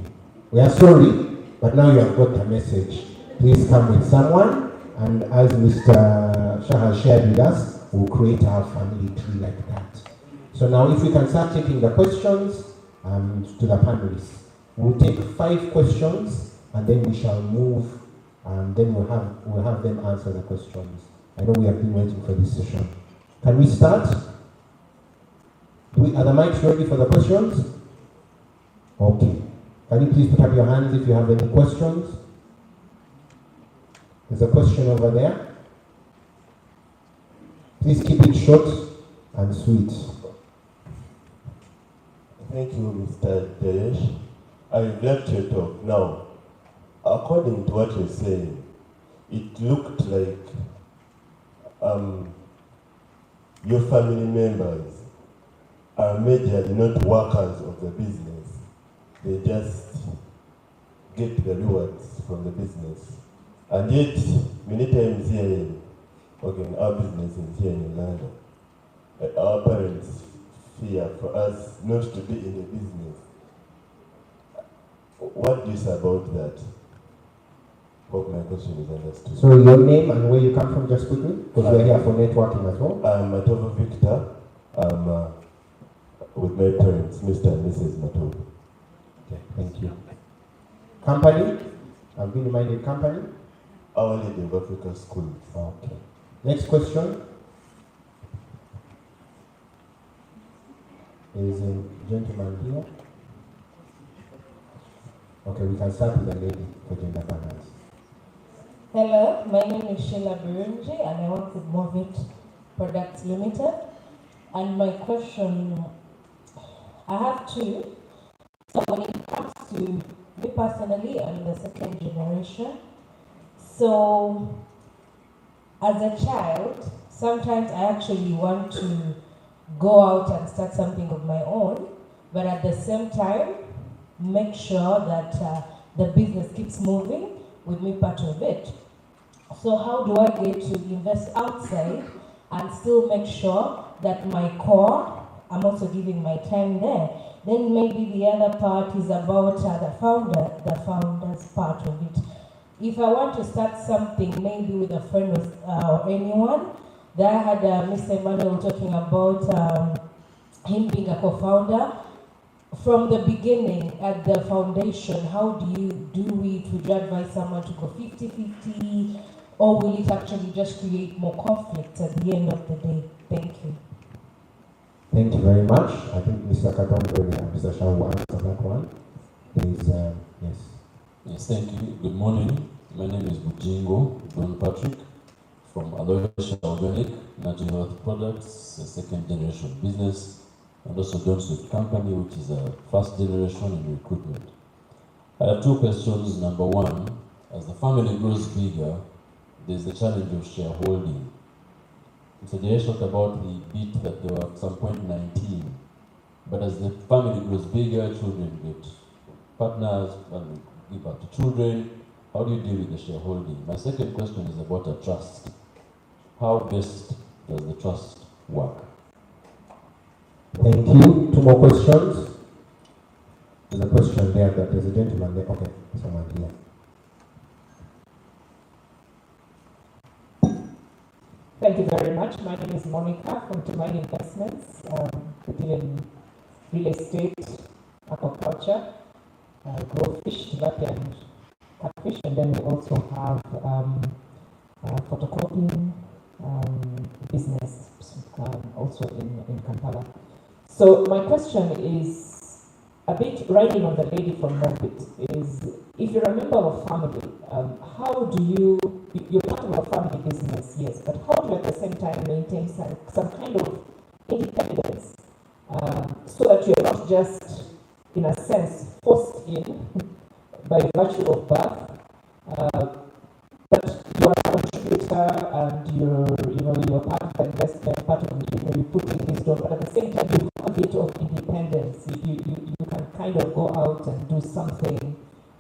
We are sorry, but now you have got the message. Please come with someone. And as Mr. Shah has shared with us, we'll create our family tree like that. So now if we can start taking the questions to the panelists. We'll take 5 questions and then we shall move and then we'll have them answer the questions. I know we have been waiting for this session. Can we start? Are the mics ready for the questions? Okay. Can you please put up your hands if you have any questions? There's a question over there. Please keep it short and sweet. Thank you, Mr. Deyesh. I've left your talk. Now, according to what you're saying, it looked like your family members are majorly not workers of the business. They just get the rewards from the business. And yet, many times here in our business is here in Uganda, our parents fear for us not to be in the business. What do you say about that? Hope my question is understood. So your name and where you come from just quickly, because we're here for networking as well. I'm Matovo Victor. I'm with my parents, Mr. and Mrs. Matovo. Okay, thank you. Company? I've been reminded company? Our Lady of Africa School. Okay. Next question. There is a gentleman here. Okay, we can start with the lady for gender balance. Hello, my name is Sheila Burunji and I work with Movit Products Limited. And my question, I have 2. So when it comes to me personally, I'm the second generation. So, as a child, sometimes I actually want to go out and start something of my own, but at the same time, make sure that the business keeps moving with me part of it. So how do I get to invest outside and still make sure that my core, I'm also giving my time there? Then maybe the other part is about the founder's part of it. If I want to start something, maybe with a friend or anyone, that I had Mr. Emmanuel talking about him being a co-founder. From the beginning, at the foundation, how do you do it? Would you advise someone to go 50-50? Or will it actually just create more conflict at the end of the day? Thank you. Thank you very much. I think Mr. Katombe and Mr. Shah will answer that one. Please, yes. Yes, thank you. Good morning. My name is Bujingo Don Patrick from Aloysia Organic Natural Health Products, a second generation business, and also John Swift Company, which is a first generation in recruitment. I have two questions. Number one, as the family grows bigger, there's the challenge of shareholding. Mr. Jay talked about the bit that there were at some point 19, but as the family grows bigger, children get partners and give back to children. How do you deal with the shareholding? My second question is about a trust. How best does the trust work? Thank you. Two more questions. There's a question there, that there's a gentleman there. Okay, someone here. Thank you very much. My name is Monica from Tumai Investments, in real estate, aquaculture, grow fish, tilapia and catfish, and then we also have photocopying business also in Kampala. So my question is a bit riding on the lady from Morbit, is if you're a member of a family, how do you're part of a family business, yes, but how do you at the same time maintain some kind of independence so that you're not just, in a sense, forced in by virtue of birth, but you are a contributor and you're part of the investment, part of the you put in this door, but at the same time you have a bit of independence. You can kind of go out and do something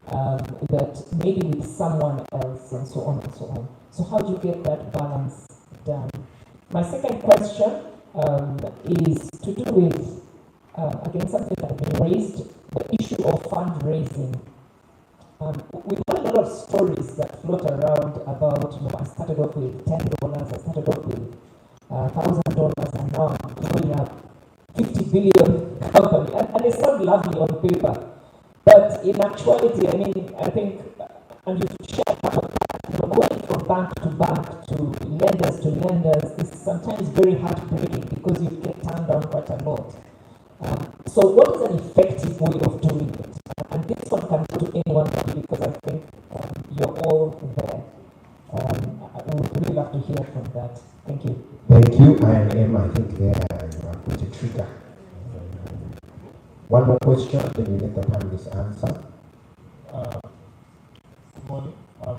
that maybe with someone else and so on and so on. So how do you get that balance done? My second question is to do with, again, something that has been raised, the issue of fundraising. We've had a lot of stories that float around about, I started off with $10, I started off with $1,000, and now I'm growing up 50 billion company. And they sound lovely on paper. But in actuality, I think, and you've shared part of that, going from bank to lenders is sometimes very heartbreaking because you get turned down quite a lot. So what is an effective way of doing it? And this one can go to anyone because I think you're all there. I would really love to hear from that. Thank you. Thank you. I think there you are going to trigger. One more question, then we let the panelists answer. Good morning. I'm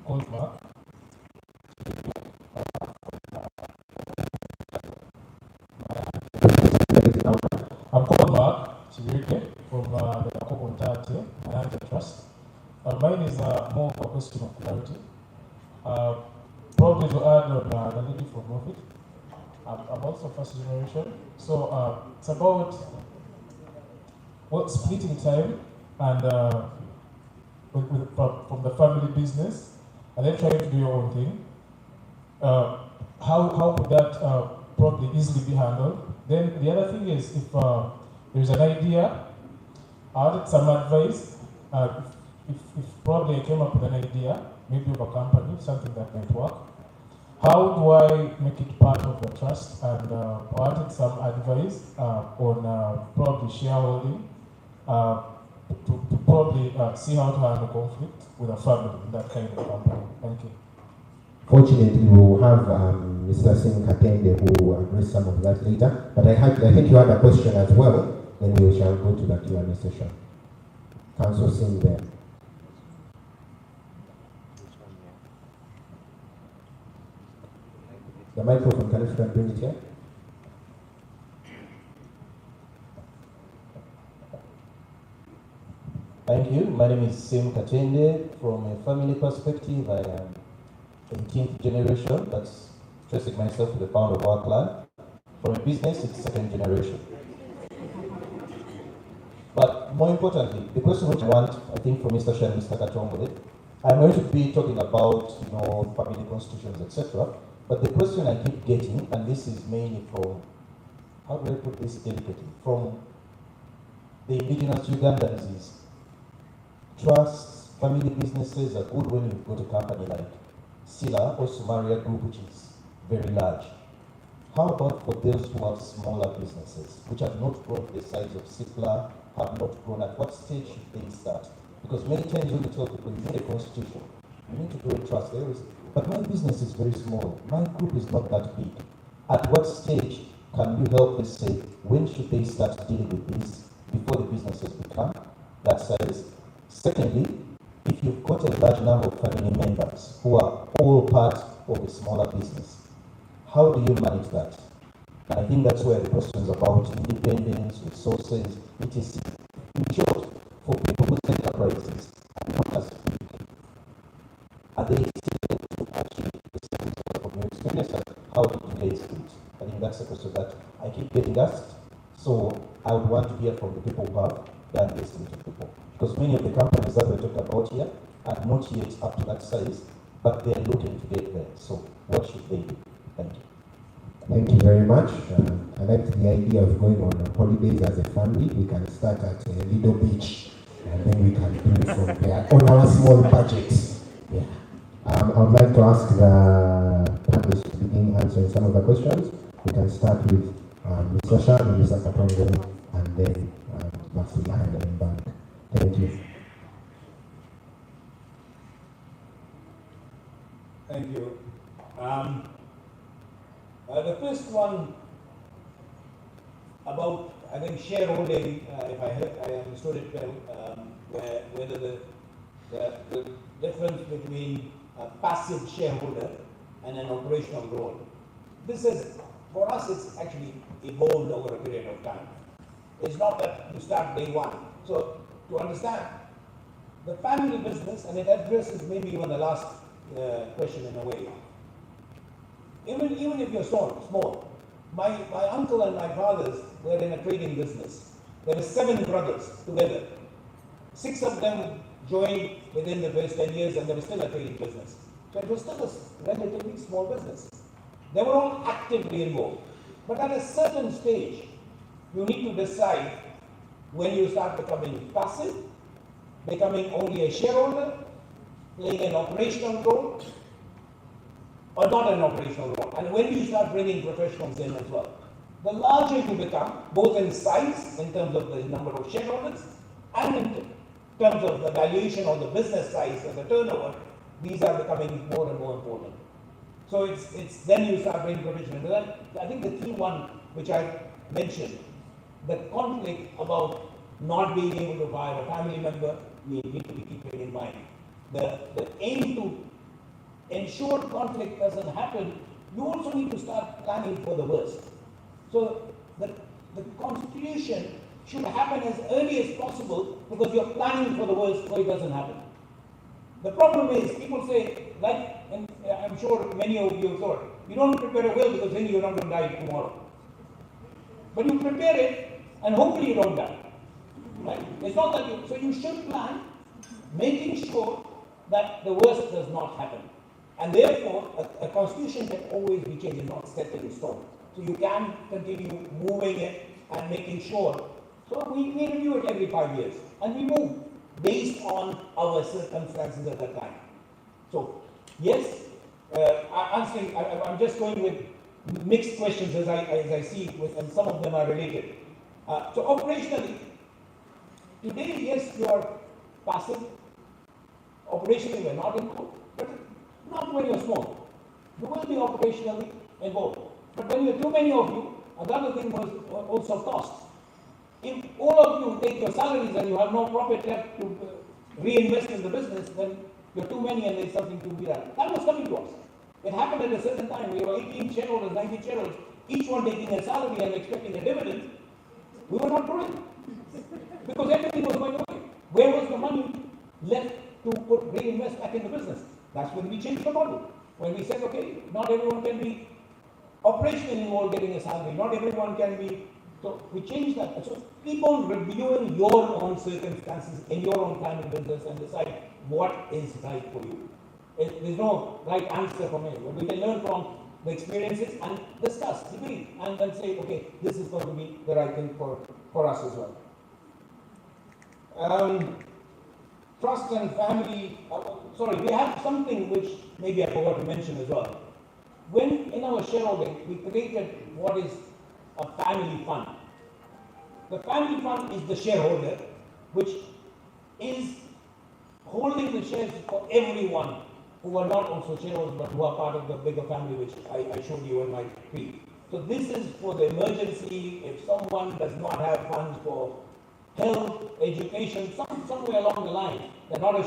called Mark. I'm called Mark Chirike from the Kokontate Financial Trust. Mine is more of a question of clarity. Probably to add on the lady from Profit. I'm also first generation. So it's about splitting time and from the family business and then trying to do your own thing. How would that probably easily be handled? Then the other thing is, if there's an idea, I wanted some advice. If probably I came up with an idea, maybe of a company, something that might work, how do I make it part of the trust? And I wanted some advice on probably shareholding, to probably see how to handle conflict with a family in that kind of company. Thank you. Fortunately, we will have Mr. Singh Katende who will address some of that later. But I think you had a question as well, then we shall go to the Q&A session. Council Singh there. The microphone, can you bring it here? Thank you. My name is Sim Katende. From a family perspective, I am 18th generation. That's tracing myself to the founder of our clan. From a business, it's second generation. But more importantly, the question which I want, I think, from Mr. Shan and Mr. Katombole, I'm going to be talking about, family constitutions, etc. But the question I keep getting, and this is mainly from, how do I put this delicately, from the indigenous Ugandans is, trusts, family businesses are good when you've got a company like Sila or Somaria Group, which is very large. How about for those who have smaller businesses, which have not grown to the size of Sipla, have not grown? At what stage should they start? Because many times when you tell people you need a constitution, you need to do a trust, but my business is very small, my group is not that big. At what stage can you help us say, when should they start dealing with this before the businesses become that size? Secondly, if you've got a large number of family members who are all part of a smaller business, how do you manage that? And I think that's where the questions about independence, resources, etc. In short, for people whose enterprises are not as big, are they still able to achieve the same sort of experience? And how do you guys do it? I think that's a question that I keep getting asked. So I would want to hear from the people who have done this to people. Because many of the companies that we talked about here are not yet up to that size, but they are looking to get there. So what should they do? Thank you. Thank you very much. I like the idea of going on holidays as a family. We can start at a Lido Beach and then we can do it from there on our small budget. Yeah. I would like to ask the panelists to begin answering some of the questions. We can start with Mr. Shah and Mr. Katongo and then Master Behind the Bank. Thank you. Thank you. The first one about, I think, shareholding, if I understood it well, whether the difference between a passive shareholder and an operational role. This is, for us, it's actually evolved over a period of time. It's not that you start day one. So to understand, the family business, and it addresses maybe even the last question in a way. Even if you're small, my uncle and my fathers were in a trading business. There were 7 brothers together. 6 of them joined within the first 10 years and there was still a trading business. So it was still a relatively small business. They were all actively involved. But at a certain stage, you need to decide when you start becoming passive, becoming only a shareholder, playing an operational role, or not an operational role. And when you start bringing professionals in as well. The larger you become, both in size, in terms of the number of shareholders, and in terms of the valuation of the business size and the turnover, these are becoming more and more important. So it's then you start bringing professionals. I think the key one, which I mentioned, the conflict about not being able to hire a family member, we need to be keeping in mind. The aim to ensure conflict doesn't happen, you also need to start planning for the worst. So the constitution should happen as early as possible because you're planning for the worst so it doesn't happen. The problem is, people say, like, and I'm sure many of you thought, you don't prepare a will because then you're not going to die tomorrow. But you prepare it and hopefully you don't die. Right? It's not that you, so you should plan, making sure that the worst does not happen. And therefore, a constitution can always be changed, not set in stone. So you can continue moving it and making sure. So we review it every 5 years and we move based on our circumstances at that time. So yes, I'm just going with mixed questions as I see it, and some of them are related. So operationally, today, yes, you are passive. Operationally, we're not involved, but not when you're small. You will be operationally involved. But when you're too many of you, another thing was also cost. If all of you take your salaries and you have no profit left to reinvest in the business, then you're too many and there's something to be done. That was coming to us. It happened at a certain time. We were 18 shareholders, 19 shareholders, each one taking a salary and expecting a dividend. We were not growing because everything was going away. Where was the money left to reinvest back in the business? That's when we changed the model. When we said, okay, not everyone can be operationally involved getting a salary. Not everyone can be. So we changed that. So keep on reviewing your own circumstances in your own family business and decide what is right for you. There's no right answer for me. We can learn from the experiences and discuss, debate, and then say, okay, this is going to be the right thing for us as well. Trust and family, we have something which maybe I forgot to mention as well. When in our shareholding, we created what is a family fund. The family fund is the shareholder, which is holding the shares for everyone who are not also shareholders, but who are part of the bigger family, which I showed you in my tweet. So this is for the emergency, if someone does not have funds for health, education, somewhere along the line. They're not a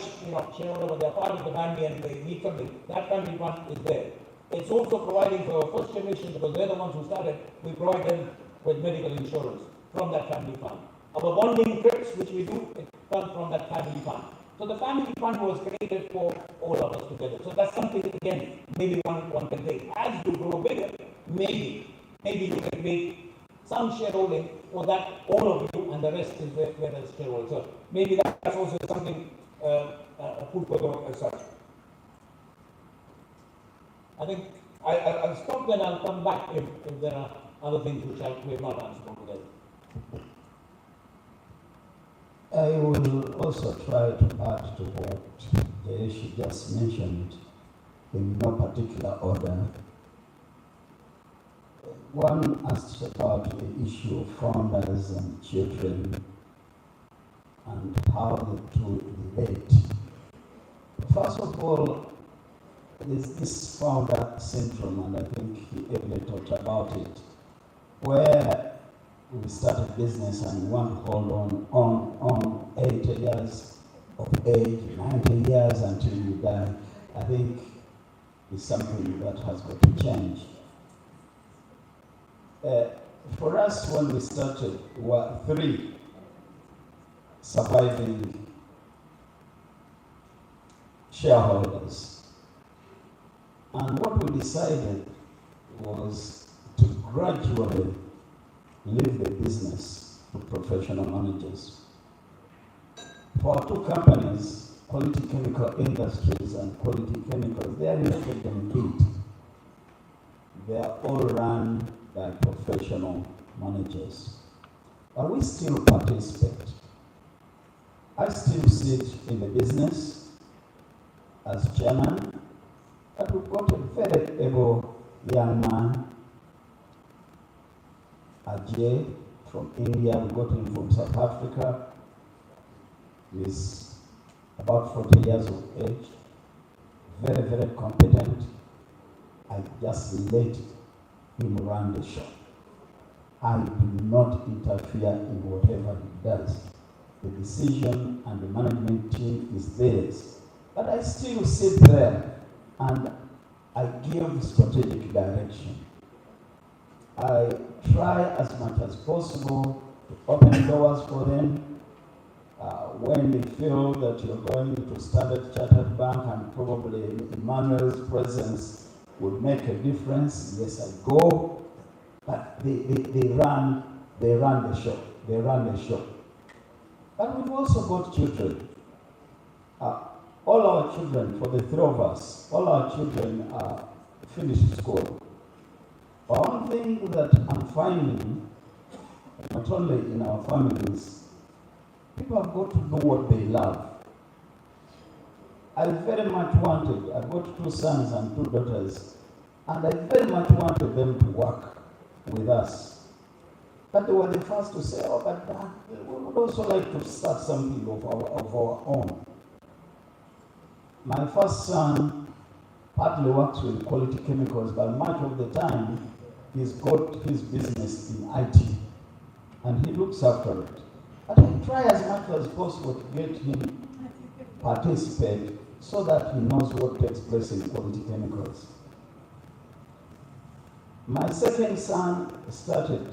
shareholder, but they're part of the family and they need something. That family fund is there. It's also providing for our first generation, because they're the ones who started, we provide them with medical insurance from that family fund. Our bonding trips, which we do, it comes from that family fund. So the family fund was created for all of us together. So that's something, again, maybe one can take. As you grow bigger, maybe you can make some shareholding for that, all of you, and the rest is where the shareholders. So maybe that's also something, food for thought as such. I think I'll stop then. I'll come back if there are other things which we have not answered together. I will also try to add to what Jayesh just mentioned in no particular order. One asked about the issue of founders and children and how the two relate. First of all, there's this founder syndrome, and I think he earlier talked about it, where we start a business and we want to hold on 80 years of age, 90 years until you die. I think it's something that has got to change. For us, when we started, we were 3 surviving shareholders. And what we decided was to gradually leave the business to professional managers. For our 2 companies, Quality Chemical Industries and Quality Chemicals, they are related and bid. They are all run by professional managers. But we still participate. I still sit in the business as chairman, but we've got a very able young man, Ajay from India. We got him from South Africa. He's about 40 years of age, very, very competent. I just let him run the show. I do not interfere in whatever he does. The decision and the management team is theirs. But I still sit there and I give strategic direction. I try as much as possible to open doors for them. When they feel that you're going to Standard Chartered Bank and probably Emmanuel's presence would make a difference, yes, I go. But they run the show. They run the show. But we've also got children. All our children, for the 3 of us, all our children finished school. But one thing that I'm finding, not only in our families, people have got to do what they love. I very much wanted, I've got 2 sons and 2 daughters, and I very much wanted them to work with us. But they were the first to say, oh, but Dad, we would also like to start something of our own. My first son partly works with Quality Chemicals, but much of the time he's got his business in IT. and he looks after it. But I try as much as possible to get him participate so that he knows what takes place in quality chemicals. My second son started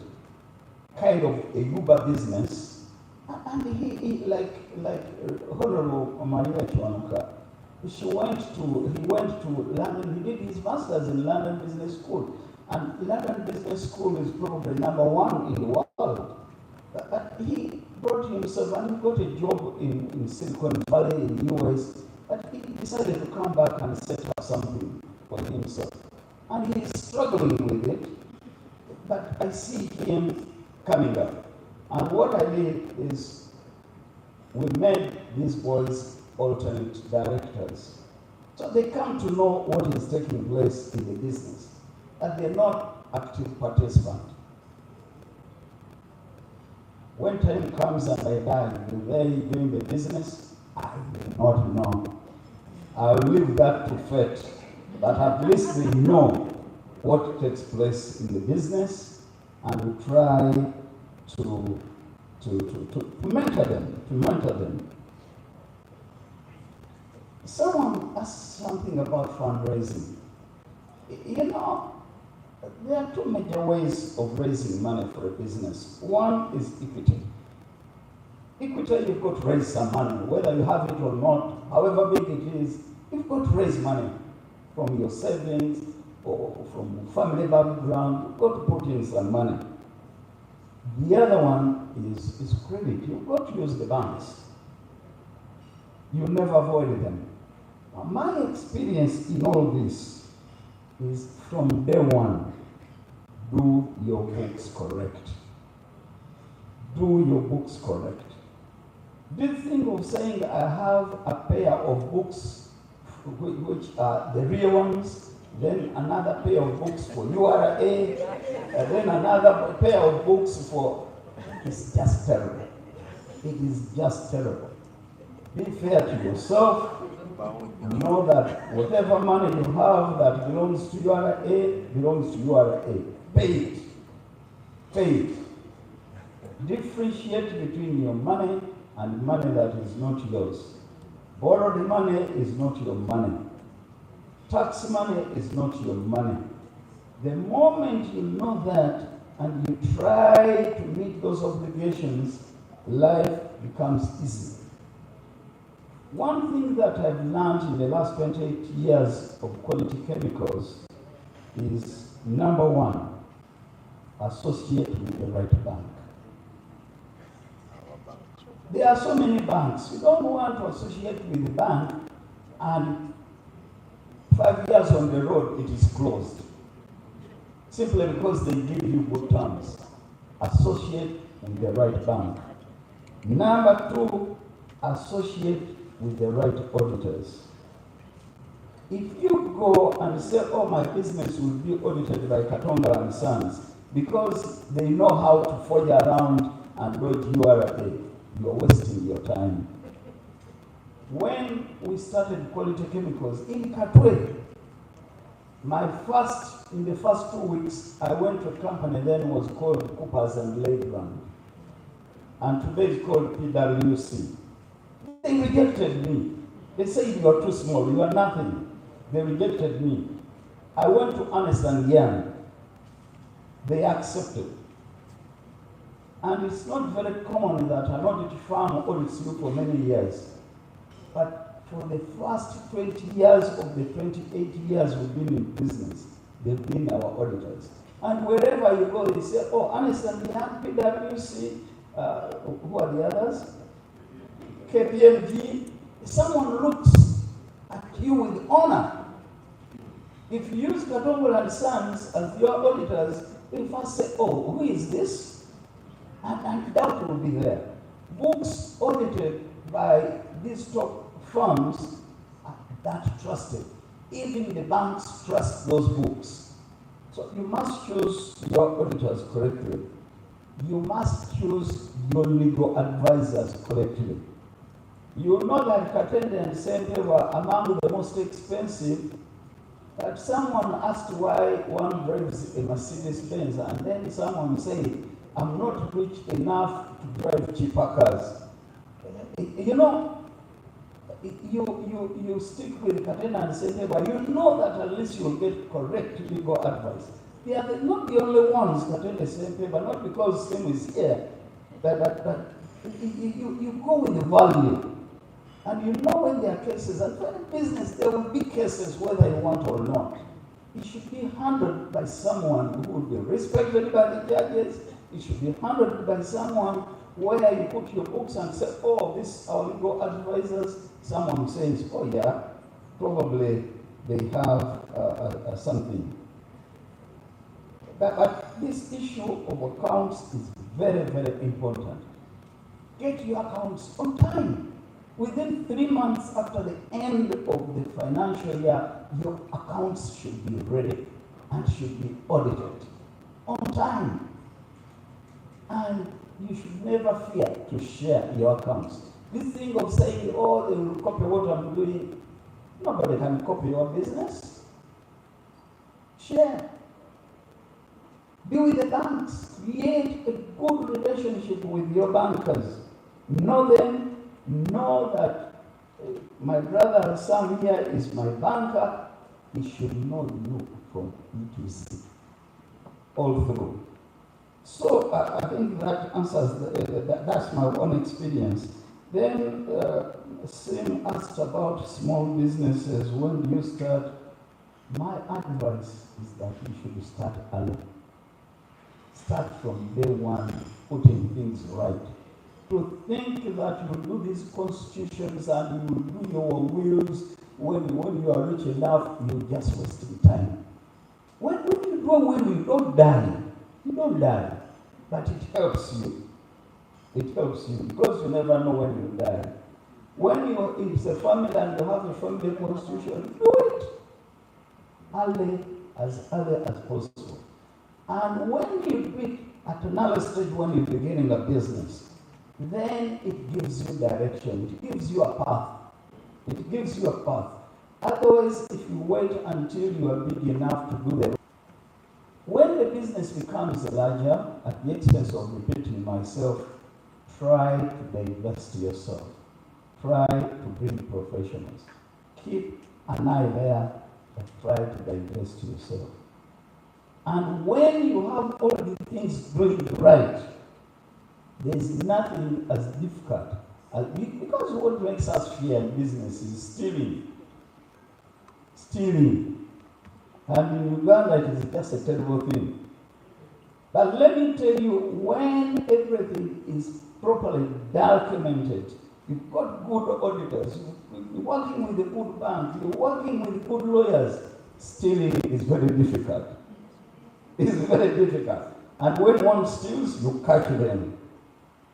kind of a Uber business, and he like Honorable Maria Chuanuka, he went to London. He did his master's in London Business School, and London Business School is probably #1 in the world. But he brought himself, and he got a job in Silicon Valley in the US, but he decided to come back and set up something for himself. And he's struggling with it, but I see him coming up. And what I did is we made these boys alternate directors. So they come to know what is taking place in the business, and they're not active participants. When time comes and I die, will they doing the business? I do not know. I'll leave that to fate. But at least they know what takes place in the business, and we try to mentor them. Someone asked something about fundraising. You know, there are two major ways of raising money for a business. One is equity. Equity, you've got to raise some money, whether you have it or not, however big it is, you've got to raise money from your savings or from family background. You've got to put in some money. The other one is credit. You've got to use the banks. You never avoid them. Now, my experience in all this is from day one, do your books correct. Do your books correct. This thing of saying I have a pair of books which are the real ones, then another pair of books for URA, and then another pair of books for, it's just terrible. It is just terrible. Be fair to yourself. Know that whatever money you have that belongs to URA belongs to URA. Pay it. Pay it. Differentiate between your money and money that is not yours. Borrowed money is not your money. Tax money is not your money. The moment you know that and you try to meet those obligations, life becomes easy. One thing that I've learned in the last 28 years of quality chemicals is, number one, associate with the right bank. There are so many banks. You don't want to associate with the bank and 5 years on the road it is closed. Simply because they give you good terms. Associate with the right bank. Number two, associate with the right auditors. If you go and say, oh, my business will be audited by Katonga and Sons, because they know how to forge around and go to URA, you're wasting your time. When we started quality chemicals in Katwe, in the first 2 weeks, I went to a company then was called Coopers and Lakeland, and today it's called PwC. They rejected me. They said you are too small, you are nothing. They rejected me. I went to Ernst & Young. They accepted. And it's not very common that an audit firm audits you for many years. But for the first 20 years of the 28 years we've been in business, they've been our auditors. And wherever you go, they say, oh, Ernst & Young, PwC, who are the others? KPMG. Someone looks at you with honor. If you use Katonga and Sons as your auditors, they first say, oh, who is this? And doubt will be there. Books audited by these top firms are that trusted. Even the banks trust those books. So you must choose your auditors correctly. You must choose your legal advisors correctly. You know that Katende and Sempe were among the most expensive. But someone asked why one drives a Mercedes Benz, and then someone said, I'm not rich enough to drive cheaper cars. You know, you stick with Katena and say, but you know that at least you'll get correct legal advice. They are not the only ones that in the same paper, not because Sim is here, but you go with the value. And you know when there are cases, and for any business, there will be cases whether you want or not. It should be handled by someone who would be respected by the judges. It should be handled by someone where you put your books and say, oh, this our legal advisors. Someone says, oh yeah, probably they have something. But this issue of accounts is very, very important. Get your accounts on time. Within 3 months after the end of the financial year, your accounts should be ready and should be audited on time. And you should never fear to share your accounts. This thing of saying, oh, they will copy what I'm doing, nobody can copy your business. Share. Be with the banks. Create a good relationship with your bankers. Know them. Know that my brother Sam here is my banker. He should know you from E to Z, all through. So I think that answers, that's my own experience. Then Sim asked about small businesses. When do you start? My advice is that you should start early. Start from day one, putting things right. To think that you will do these constitutions and you will do your wills when you are rich enough, you're just wasting time. When you do a will, you don't die. You don't die. But it helps you. It helps you because you never know when you die. When it's a family and you have a family constitution, do it as early as possible. And when you do it at an early stage when you're beginning a business, then it gives you direction. It gives you a path. It gives you a path. Otherwise, if you wait until you are big enough to do the... When the business becomes larger, at the expense of repeating myself, try to divest yourself. Try to bring professionals. Keep an eye there, but try to divest yourself. And when you have all the things doing right, there is nothing as difficult as because what makes us fear in business is stealing. Stealing. And in Uganda, it is just a terrible thing. But let me tell you, when everything is properly documented, you've got good auditors, you're working with a good bank, you're working with good lawyers, stealing is very difficult. It's very difficult. And when one steals, you catch them.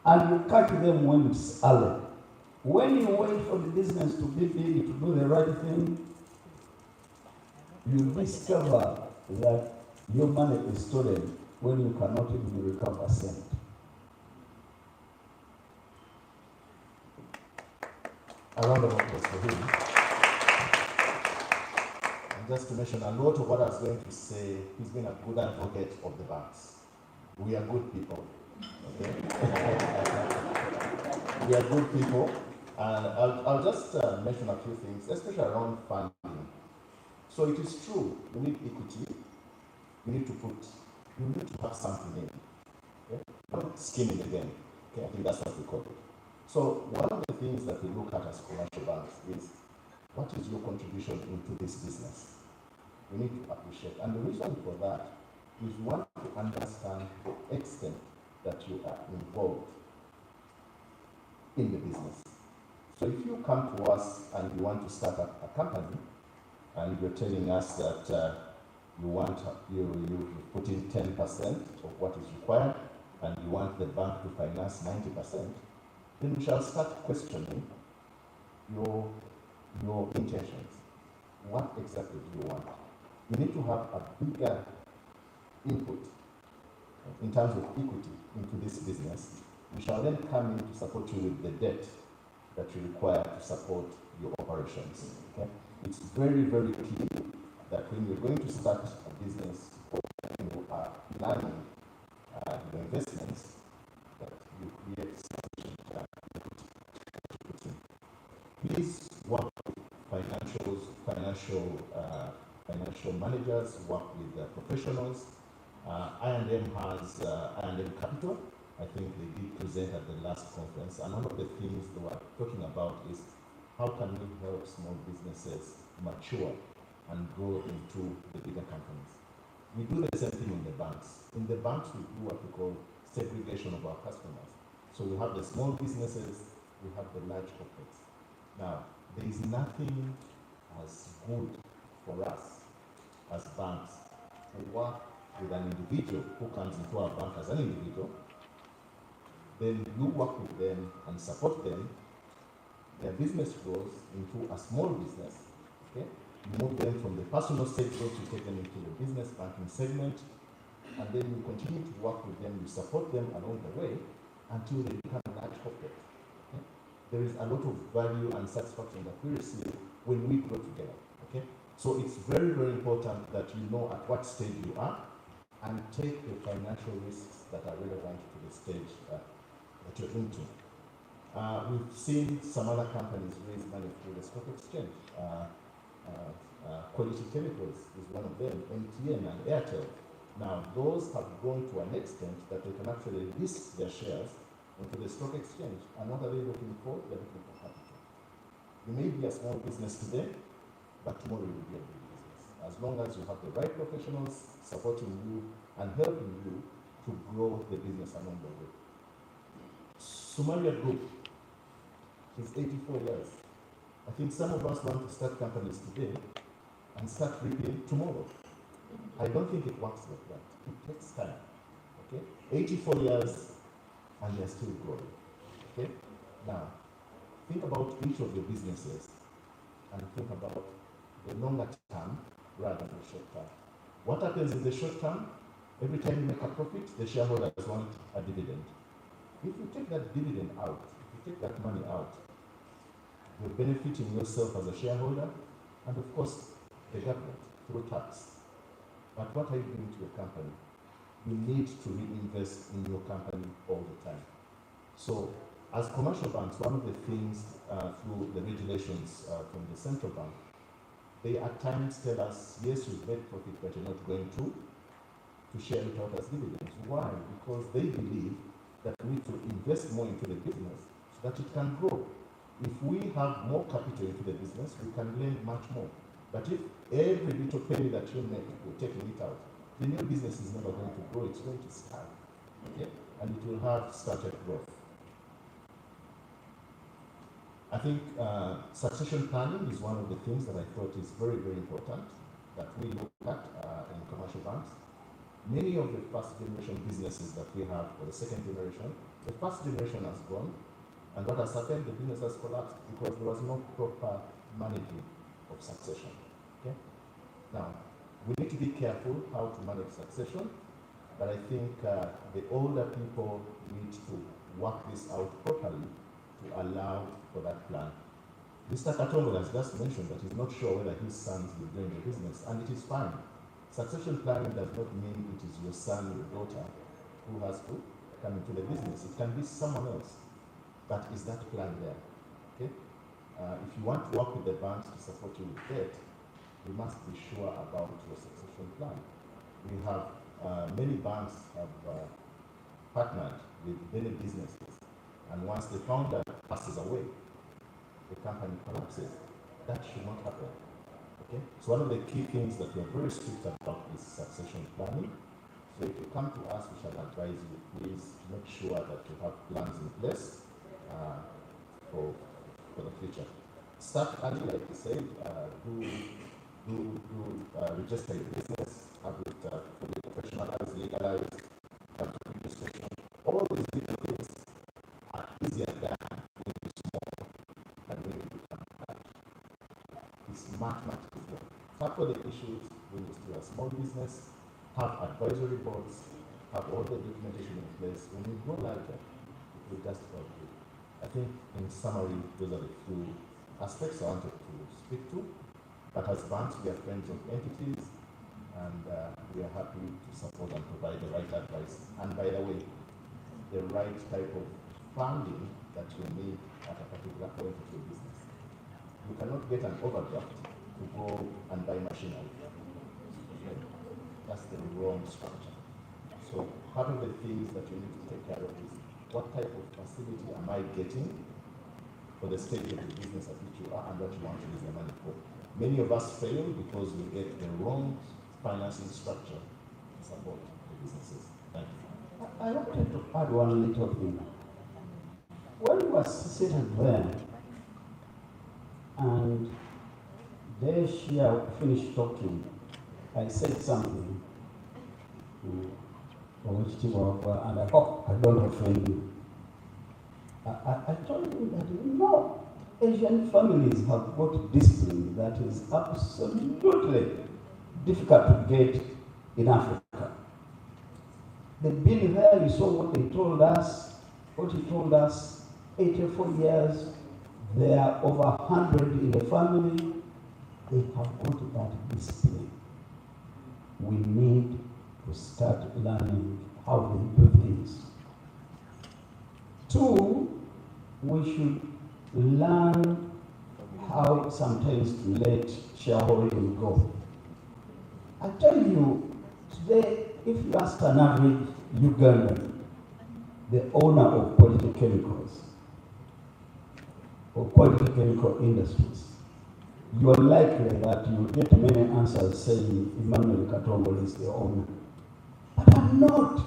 And you catch them when it's early. When you wait for the business to be big, to do the right thing, you discover that your money is stolen when you cannot even recover a cent. A round of applause for him. And just to mention a lot of what I was going to say, he's been a good advocate of the banks. We are good people. Okay? We are good people. And I'll just mention a few things, especially around funding. So it is true, you need equity, you need to have something in. Okay? Not skin in the game. Okay? I think that's what we call it. So one of the things that we look at as commercial banks is, what is your contribution into this business? We need to appreciate. And the reason for that is we want to understand the extent that you are involved in the business. So if you come to us and you want to start up a company, and you're telling us that you put in 10% of what is required, and you want the bank to finance 90%, then we shall start questioning your intentions. What exactly do you want? You need to have a bigger input in terms of equity into this business. We shall then come in to support you with the debt that you require to support your operations. Okay? It's very, very key that when you're going to start a business or you are planning investments, that you create sufficient equity. Please work with financial managers, work with professionals. I&M has I&M Capital. I think they did present at the last conference, and one of the things they were talking about is how can we help small businesses mature and grow into the bigger companies. We do the same thing in the banks. In the banks, we do what we call segregation of our customers. So we have the small businesses, we have the large corporates. Now, there is nothing as good for us as banks to work with an individual who comes into our bank as an individual. Then you work with them and support them. Their business grows into a small business. Okay? You move them from the personal segment, you take them into the business banking segment, and then you continue to work with them, you support them along the way until they become a large corporate. Okay? There is a lot of value and satisfaction that we receive when we grow together. Okay? So it's very, very important that you know at what stage you are and take the financial risks that are relevant to the stage that you're into. We've seen some other companies raise money through the stock exchange. Quality Chemicals is one of them, MTN and Airtel. Now, those have grown to an extent that they can actually list their shares onto the stock exchange. And what are they looking for? They're looking for capital. You may be a small business today, but tomorrow you will be a big business. As long as you have the right professionals supporting you and helping you to grow the business along the way. Somaria Group is 84 years. I think some of us want to start companies today and start reaping tomorrow. I don't think it works like that. It takes time. Okay? 84 years and they're still growing. Okay? Now, think about each of your businesses and think about the longer term rather than the short term. What happens in the short term? Every time you make a profit, the shareholders want a dividend. If you take that dividend out, if you take that money out, you're benefiting yourself as a shareholder and of course the government through tax. But what are you doing to your company? You need to reinvest in your company all the time. So as commercial banks, one of the things through the regulations from the central bank, they at times tell us, yes, you've made profit, but you're not going to share it out as dividends. Why? Because they believe that we need to invest more into the business so that it can grow. If we have more capital into the business, we can lend much more. But if every little penny that you make, we're taking it out, the new business is never going to grow, it's going to starve. Okay? And it will have started growth. I think succession planning is one of the things that I thought is very, very important that we look at in commercial banks. Many of the first generation businesses that we have, or the second generation, the first generation has gone, and what has happened, the business has collapsed because there was no proper managing of succession. Okay? Now, we need to be careful how to manage succession, but I think the older people need to work this out properly to allow for that plan. Mr. Katongo has just mentioned that he's not sure whether his sons will join the business, and it is fine. Succession planning does not mean it is your son, your daughter, who has to come into the business. It can be someone else. But is that plan there? Okay? If you want to work with the banks to support you with debt, you must be sure about your succession plan. We have many banks have partnered with many businesses, and once the founder passes away, the company collapses. That should not happen. Okay? So one of the key things that we are very strict about is succession planning. So if you come to us, we shall advise you, please make sure that you have plans in place for the future. Start early, like you said, register your business, have it fully professionalized, legalized, have the registration. All these little things are easier done when you're small than when you become large. It's much, much easier. Tackle the issues when you're still a small business, have advisory boards, have all the documentation in place. When you grow larger, it will just help you. I think in summary, those are the few aspects I wanted to speak to. But as banks, we are friends of entities, and we are happy to support and provide the right advice. And by the way, the right type of funding that you need at a particular point of your business. You cannot get an overdraft to go and buy machinery. Okay? That's the wrong structure. So part of the things that you need to take care of is what type of facility am I getting for the stage of the business at which you are and what you want to use the money for. Many of us fail because we get the wrong financing structure to support the businesses. Thank you. I wanted to add one little thing. When we were sitting there and Shia finished talking, I said something and I hope I don't offend you. I told him that no, Asian families have got discipline that is absolutely difficult to get in Africa. They've been there, you saw what they told us, what he told us, 84 years, there are over 100 in the family, they have got that discipline. We need to start learning how they do things. Two, we should learn how sometimes to let shareholding go. I tell you, today, if you ask an average Ugandan, the owner of quality chemicals, or quality chemical industries, you are likely that you will get many answers saying Emmanuel Katongo is the owner. But I'm not.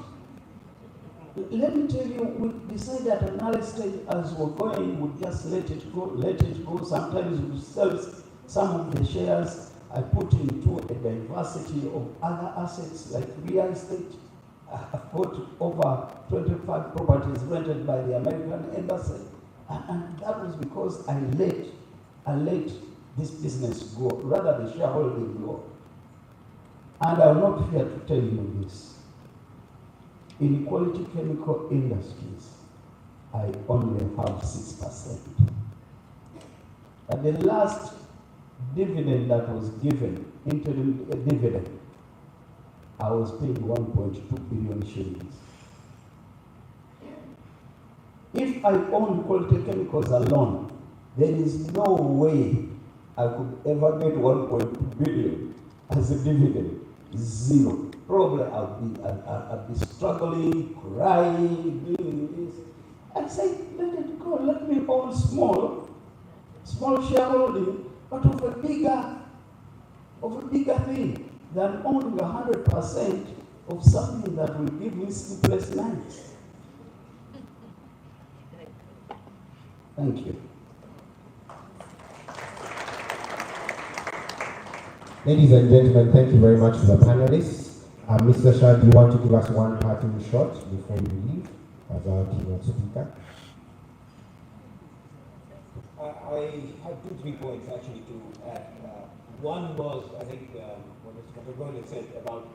Let me tell you, we decided at an early stage as we're going, we just let it go, let it go. Sometimes we sell some of the shares. I put into a diversity of other assets like real estate. I've got over 25 properties rented by the American Embassy. And that was because I let this business go, rather the shareholding go. And I will not fear to tell you this. In quality chemical industries, I only have 6%. At the last dividend that was given, interim dividend, I was paid 1.2 billion shillings. If I own quality chemicals alone, there is no way I could ever get 1.2 billion as a dividend. Zero. Probably I'll be struggling, crying, doing this. I say, let it go. Let me own small shareholding, but of a bigger thing than owning 100% of something that will give me sleepless nights. Thank you. Ladies and gentlemen, thank you very much to the panelists. Mr. Shah, do you want to give us one parting shot before you leave as our keynote speaker? I have 2-3 points actually to add. One was, I think, what Mr. Katongo said about,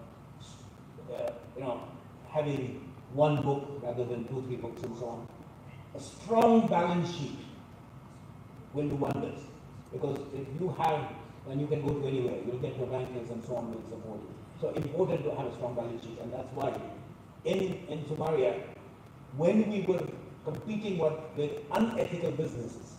having one book rather than 2-3 books and so on. A strong balance sheet will do wonders, because if you have, then you can go to anywhere. You'll get your bankers and so on will support you. So important to have a strong balance sheet, and that's why in Somaria, when we were competing with unethical businesses,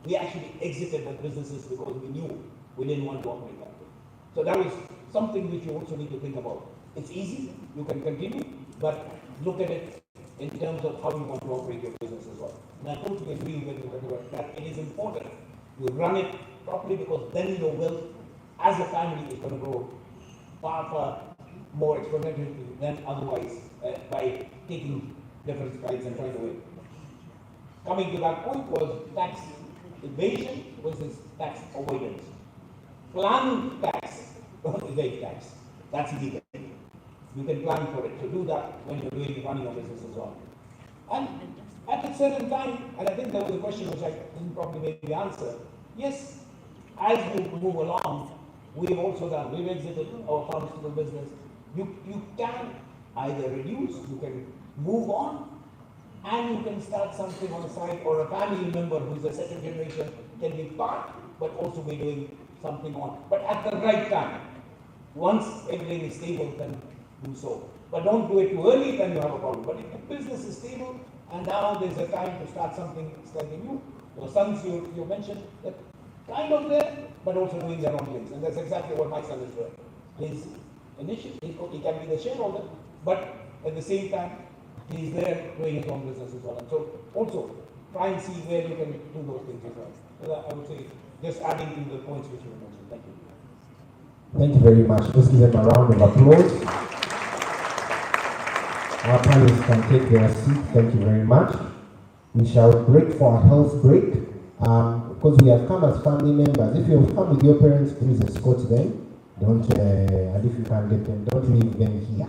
we actually exited the businesses because we knew we didn't want to operate that way. So that was something which you also need to think about. It's easy, you can continue, but look at it in terms of how you want to operate your business as well. And I totally agree with you that it is important you run it properly, because then your wealth as a family is going to grow far more exponentially than otherwise by taking different strides and trying to win. Coming to that point was tax evasion versus tax avoidance. Plan tax, don't evade tax. That's illegal. You can plan for it. So do that when you're running your business as well. And at a certain time, and I think there was a question which I didn't probably maybe answer. Yes, as we move along, we've also done, we've exited our pharmaceutical business. You can either reduce, you can move on, and you can start something on the side, or a family member who's a second generation can be part, but also be doing something on. But at the right time, Once everything is stable, then do so. But don't do it too early, then you have a problem. But if the business is stable, and now there's a time to start something slightly new, your sons, you mentioned, that kind of there, but also doing their own things. And that's exactly what my son is doing. His initiative, he can be the shareholder, but at the same time, he's there doing his own business as well. And so also, try and see where you can do those things as well. So I would say, just adding to the points which you mentioned. Thank you. Thank you very much. Let's give them a round of applause. Our panelists can take their seat. Thank you very much. We shall break for a health break. Because we have come as family members. If you have come with your parents, please escort them. Don't, and if you can get them, don't leave them here.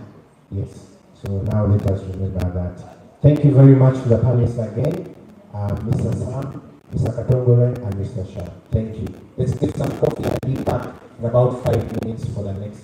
Yes. So now let us remember that. Thank you very much to the panelists again, Mr. Sam, Mr. Katongole, and Mr. Shah. Thank you. Let's get some coffee and be back in about 5 minutes for the next.